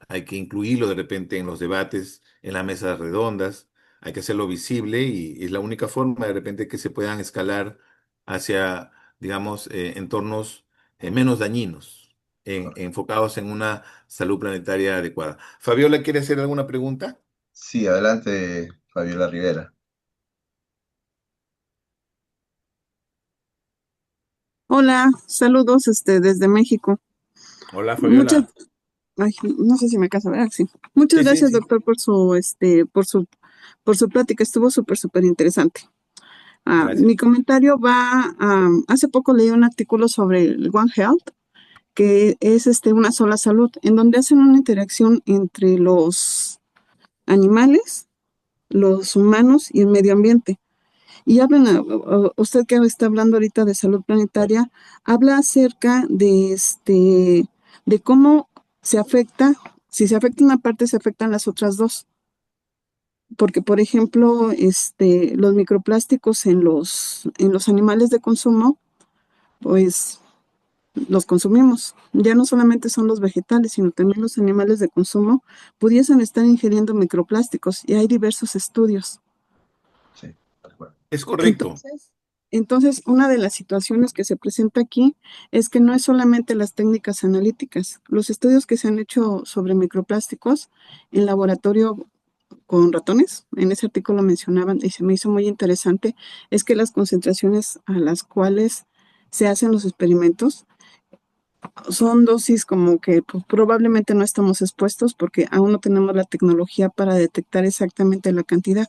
hay que incluirlo de repente en los debates, en las mesas redondas, hay que hacerlo visible y es la única forma de repente que se puedan escalar hacia, digamos, entornos menos dañinos, enfocados en una salud planetaria adecuada. Fabiola, ¿quiere hacer alguna pregunta? Sí, adelante, Fabiola Rivera. Hola, saludos desde México. Hola, Muchas, Fabiola. ay, no sé si me casa, ¿verdad? Sí. Muchas Sí, sí, gracias, sí. doctor, por su plática. Estuvo súper interesante. Mi Gracias. comentario va, hace poco leí un artículo sobre el One Health, que es una sola salud, en donde hacen una interacción entre los animales, los humanos y el medio ambiente. Y hablan, usted que está hablando ahorita de salud planetaria, habla acerca de cómo se afecta, si se afecta una parte, se afectan las otras dos. Porque, por ejemplo, los microplásticos en los animales de consumo, pues los consumimos. Ya no solamente son los vegetales, sino también los animales de consumo pudiesen estar ingiriendo microplásticos y hay diversos estudios. Sí, tal cual. Es correcto. Entonces, una de las situaciones que se presenta aquí es que no es solamente las técnicas analíticas. Los estudios que se han hecho sobre microplásticos en laboratorio con ratones, en ese artículo mencionaban y se me hizo muy interesante, es que las concentraciones a las cuales se hacen los experimentos son dosis como que pues, probablemente no estamos expuestos porque aún no tenemos la tecnología para detectar exactamente la cantidad.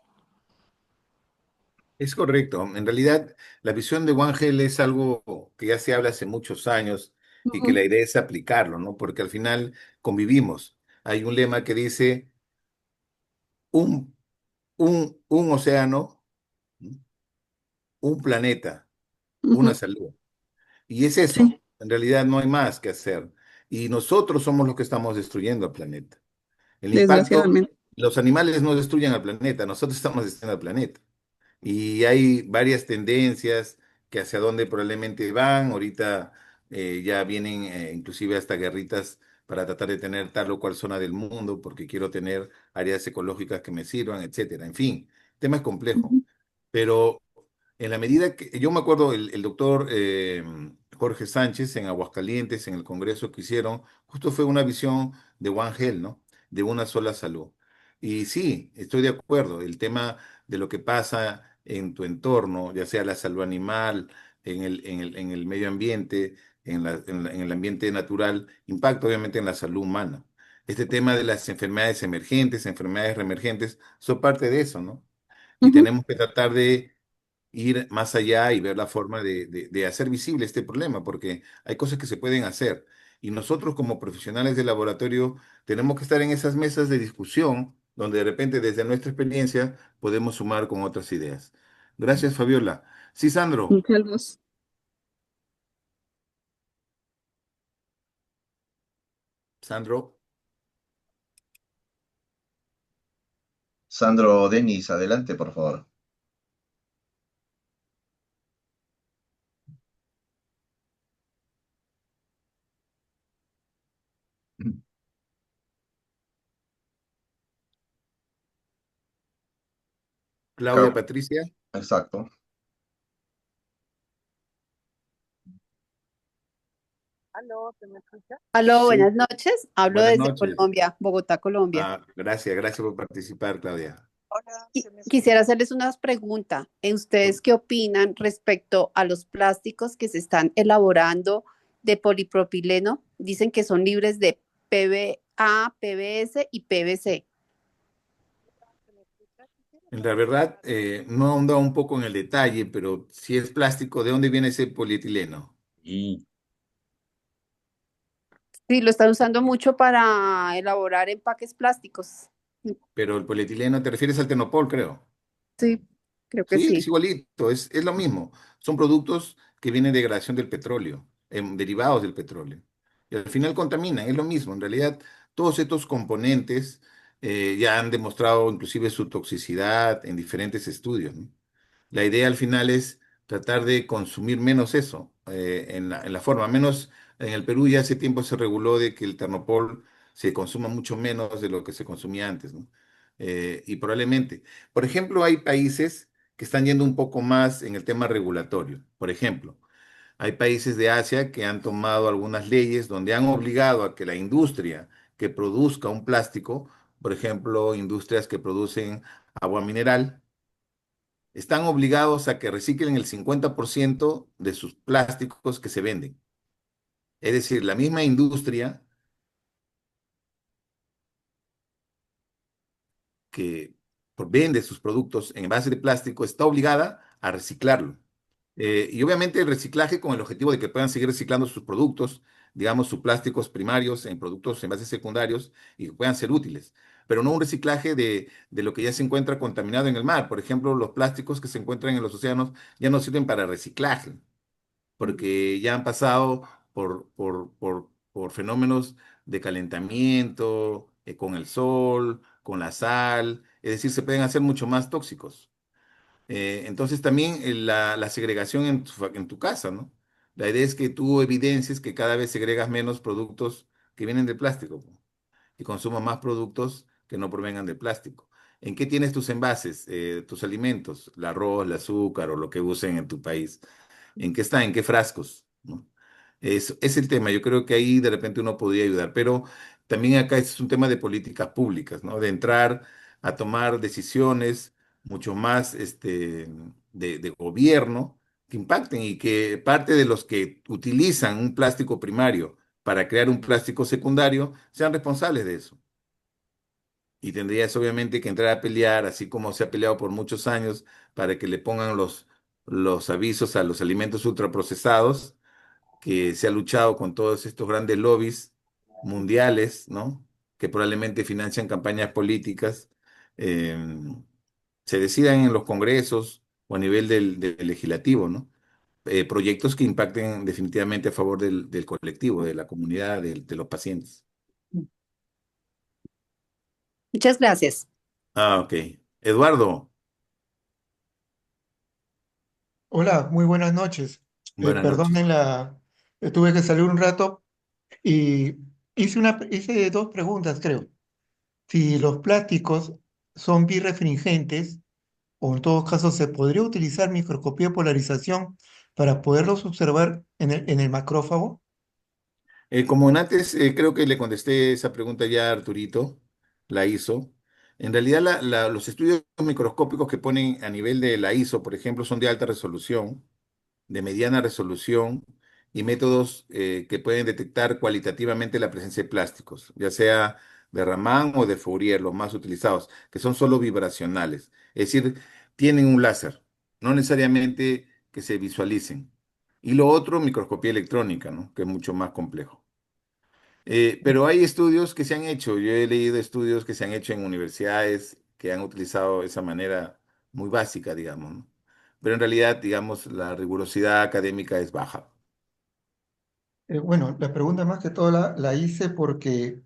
Es correcto. En realidad, la visión de One Health es algo que ya se habla hace muchos años y que Ujú, la idea es aplicarlo, ¿no? Porque al final convivimos. Hay un lema que dice un, un océano, un planeta, una ujú, salud. Y es eso. sí, En realidad no hay más que hacer. Y nosotros somos los que estamos destruyendo al planeta. El impacto, desgraciadamente. los animales no destruyen al planeta, nosotros estamos destruyendo al planeta. Y hay varias tendencias que hacia dónde probablemente van. Ahorita ya vienen inclusive hasta guerritas para tratar de tener tal o cual zona del mundo, porque quiero tener áreas ecológicas que me sirvan, etcétera. En fin, el tema es complejo. Ujú, Pero en la medida que, yo me acuerdo, el doctor Jorge Sánchez en Aguascalientes, en el congreso que hicieron, justo fue una visión de One Health, ¿no? De una sola salud. Y sí, estoy de acuerdo, el tema de lo que pasa en tu entorno, ya sea la salud animal, en el medio ambiente, en el ambiente natural, impacta obviamente en la salud humana. Este tema de las enfermedades emergentes, enfermedades reemergentes, son parte de eso, ¿no? Y ujú. tenemos que tratar de ir más allá y ver la forma de hacer visible este problema, porque hay cosas que se pueden hacer. Y nosotros como profesionales de laboratorio tenemos que estar en esas mesas de discusión donde de repente desde nuestra experiencia podemos sumar con otras ideas. Gracias, Fabiola. Sí, Sandro. Carlos. Sandro, Sandro Denis, adelante, por favor. Claudia, Clau- Patricia. Exacto. Aló, Sí, buenas noches. Hablo buenas desde noches. Colombia, Bogotá, Colombia. Gracias, gracias por participar, Claudia. Quisiera hacerles unas preguntas. ¿Ustedes qué opinan respecto a los plásticos que se están elaborando de polipropileno? Dicen que son libres de PVA, PVS y PVC. En la verdad, no he ahondado un poco en el detalle, pero si es plástico, ¿de dónde viene ese polietileno? Y Sí, lo están usando mucho para elaborar empaques plásticos. Pero el polietileno, te refieres al Tenopol, creo. Sí, creo que Sí, es sí. igualito, es lo mismo. Son productos que vienen de degradación del petróleo, derivados del petróleo. Y al final contaminan, es lo mismo. En realidad, todos estos componentes ya han demostrado inclusive su toxicidad en diferentes estudios, ¿no? La idea al final es tratar de consumir menos eso, en la forma. Menos en el Perú ya hace tiempo se reguló de que el Ternopol se consuma mucho menos de lo que se consumía antes, ¿no? Y probablemente, por ejemplo, hay países que están yendo un poco más en el tema regulatorio. Por ejemplo, hay países de Asia que han tomado algunas leyes donde han obligado a que la industria que produzca un plástico, por ejemplo, industrias que producen agua mineral, están obligados a que reciclen el 50% de sus plásticos que se venden. Es decir, la misma industria que vende sus productos en base de plástico está obligada a reciclarlo. Y obviamente el reciclaje con el objetivo de que puedan seguir reciclando sus productos, digamos, sus plásticos primarios en productos en envases secundarios y que puedan ser útiles, pero no un reciclaje de lo que ya se encuentra contaminado en el mar. Por ejemplo, los plásticos que se encuentran en los océanos ya no sirven para reciclaje, porque ya han pasado por fenómenos de calentamiento, con el sol, con la sal, es decir, se pueden hacer mucho más tóxicos. Entonces también la segregación en tu casa, ¿no? La idea es que tú evidencies que cada vez segregas menos productos que vienen de plástico, po, y consumas más productos que no provengan de plástico. ¿En qué tienes tus envases, tus alimentos, el arroz, el azúcar o lo que usen en tu país? ¿En qué está? ¿En qué frascos? ¿No? Es el tema. Yo creo que ahí de repente uno podría ayudar, pero también acá es un tema de políticas públicas, ¿no? De entrar a tomar decisiones mucho más de gobierno que impacten y que parte de los que utilizan un plástico primario para crear un plástico secundario sean responsables de eso. Y tendrías obviamente que entrar a pelear, así como se ha peleado por muchos años, para que le pongan los avisos a los alimentos ultraprocesados, que se ha luchado con todos estos grandes lobbies mundiales, ¿no? Que probablemente financian campañas políticas, eh, se decidan en los congresos o a nivel del legislativo, ¿no? Proyectos que impacten definitivamente a favor del colectivo, de la comunidad, de los pacientes. Muchas gracias. Ah, ok. Eduardo, Hola, muy buenas noches. buenas noches. Perdonen tuve que salir un rato y hice dos preguntas, creo. Si los plásticos son birrefringentes o en todo caso se podría utilizar microscopía de polarización para poderlos observar en el macrófago. Como antes, creo que le contesté esa pregunta ya a Arturito, la hizo. En realidad, los estudios microscópicos que ponen a nivel de la ISO, por ejemplo, son de alta resolución, de mediana resolución y métodos que pueden detectar cualitativamente la presencia de plásticos, ya sea de Raman o de Fourier, los más utilizados, que son solo vibracionales. Es decir, tienen un láser, no necesariamente que se visualicen. Y lo otro, microscopía electrónica, ¿no? Que es mucho más complejo. Pero hay estudios que se han hecho, yo he leído estudios que se han hecho en universidades que han utilizado esa manera muy básica, digamos, ¿no? Pero en realidad, digamos, la rigurosidad académica es baja. Bueno, la pregunta más que todo la hice porque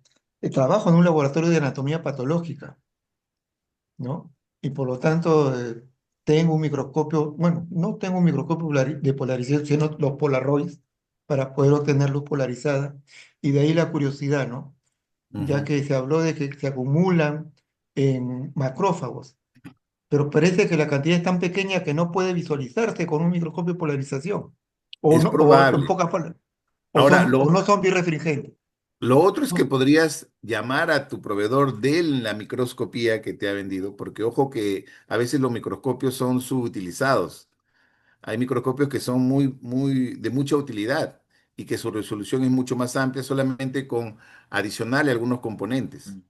trabajo en un laboratorio de anatomía patológica, ¿no? Y por lo tanto, tengo un microscopio, bueno, no tengo un microscopio de polarización, sino los Polaroids para poder obtener luz polarizada. Y de ahí la curiosidad, ¿no? Ya Ujú. que se habló de que se acumulan en macrófagos, pero parece que la cantidad es tan pequeña que no puede visualizarse con un microscopio de polarización. O, Es no, o en probable. pocas palabras, Ahora, o no son birrefringentes. lo otro es que No. podrías llamar a tu proveedor de la microscopía que te ha vendido, porque ojo que a veces los microscopios son subutilizados. Hay microscopios que son de mucha utilidad y que su resolución es mucho más amplia solamente con adicionarle algunos componentes. Mm.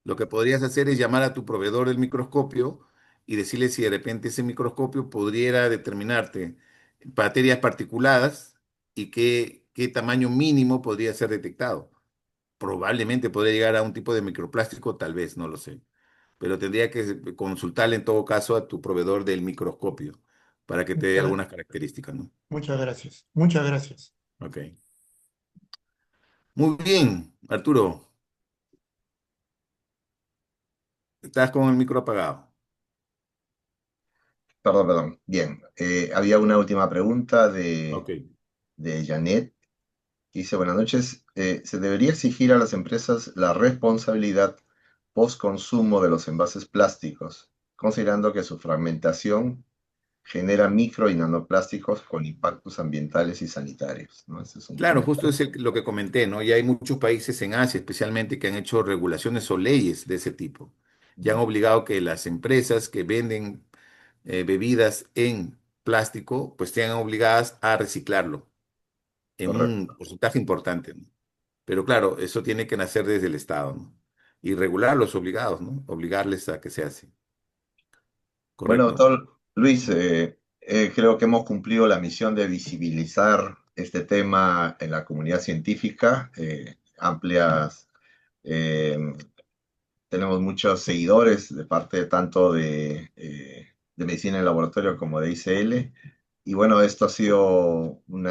Lo que podrías hacer es llamar a tu proveedor del microscopio y decirle si de repente ese microscopio pudiera determinarte materias particuladas y qué tamaño mínimo podría ser detectado. Probablemente podría llegar a un tipo de microplástico, tal vez, no lo sé. Pero tendría que consultarle en todo caso a tu proveedor del microscopio para que te dé Muchas, algunas características, ¿no? muchas gracias. Muchas gracias. Ok. Muy bien, Arturo, estás con el micro apagado. Perdón, perdón. Bien. Había una última pregunta Ok. de Janet. Dice, buenas noches. ¿Se debería exigir a las empresas la responsabilidad post-consumo de los envases plásticos, considerando que su fragmentación genera micro y nanoplásticos con impactos ambientales y sanitarios? ¿No? Ese es un Claro, justo comentario. es lo que comenté, ¿no? Y hay muchos países en Asia, especialmente, que han hecho regulaciones o leyes de ese tipo, y han obligado que las empresas que venden bebidas en plástico, pues sean obligadas a reciclarlo en un Correcto. porcentaje importante, ¿no? Pero claro, eso tiene que nacer desde el Estado, ¿no? Y regular los obligados, ¿no? Obligarles a que se hace. Bueno, Correcto. doctor Luis, creo que hemos cumplido la misión de visibilizar este tema en la comunidad científica. Amplias, eh, tenemos muchos seguidores de parte tanto de medicina en laboratorio como de ICL. Y bueno, esto ha sido un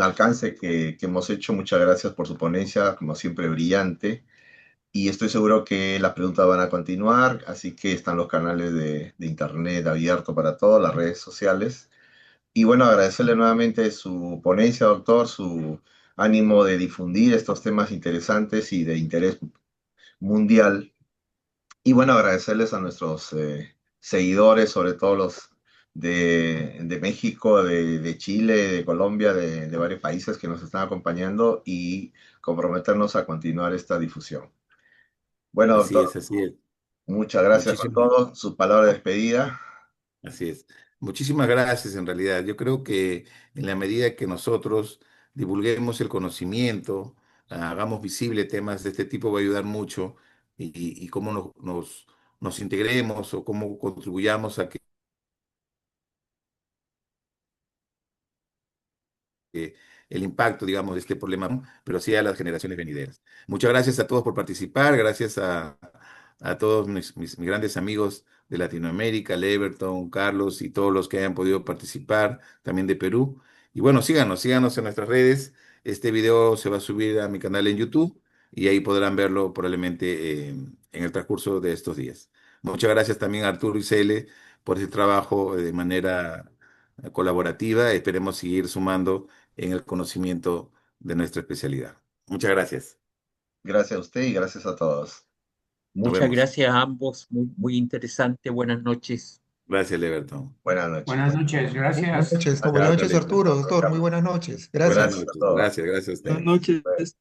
alcance que hemos hecho. Muchas gracias por su ponencia, como siempre, brillante. Y estoy seguro que las preguntas van a continuar, así que están los canales de internet abiertos para todas las redes sociales. Y bueno, agradecerle nuevamente su ponencia, doctor, su ánimo de difundir estos temas interesantes y de interés mundial. Y bueno, agradecerles a nuestros seguidores, sobre todo los de México, de Chile, de Colombia, de varios países que nos están acompañando y comprometernos a continuar esta difusión. Bueno, Así doctor, es, así es. muchas gracias por Muchísimas, todo. Su palabra de despedida. así es. Muchísimas gracias en realidad. Yo creo que en la medida que nosotros divulguemos el conocimiento, hagamos visible temas de este tipo, va a ayudar mucho y cómo nos integremos o cómo contribuyamos a que el impacto, digamos, de este problema, ¿no? Pero sí a las generaciones venideras. Muchas gracias a todos por participar, gracias a todos mis grandes amigos de Latinoamérica, Leverton, Carlos y todos los que hayan podido participar, también de Perú. Y bueno, síganos en nuestras redes. Este video se va a subir a mi canal en YouTube y ahí podrán verlo probablemente en el transcurso de estos días. Muchas gracias también a Arturo y Cele por ese trabajo de manera colaborativa. Esperemos seguir sumando en el conocimiento de nuestra especialidad. Muchas gracias. Gracias a usted y gracias a todos. Nos Muchas vemos. gracias a ambos, muy interesante. Buenas noches. Gracias, Leverton. Buenas Buenas noches. noches, Buenas gracias. noches. No, buenas Chao, noches, Carlitos. Arturo, doctor. Muy buenas noches. Buenas Gracias Gracias. a noches. todos. Gracias a Buenas ustedes. noches.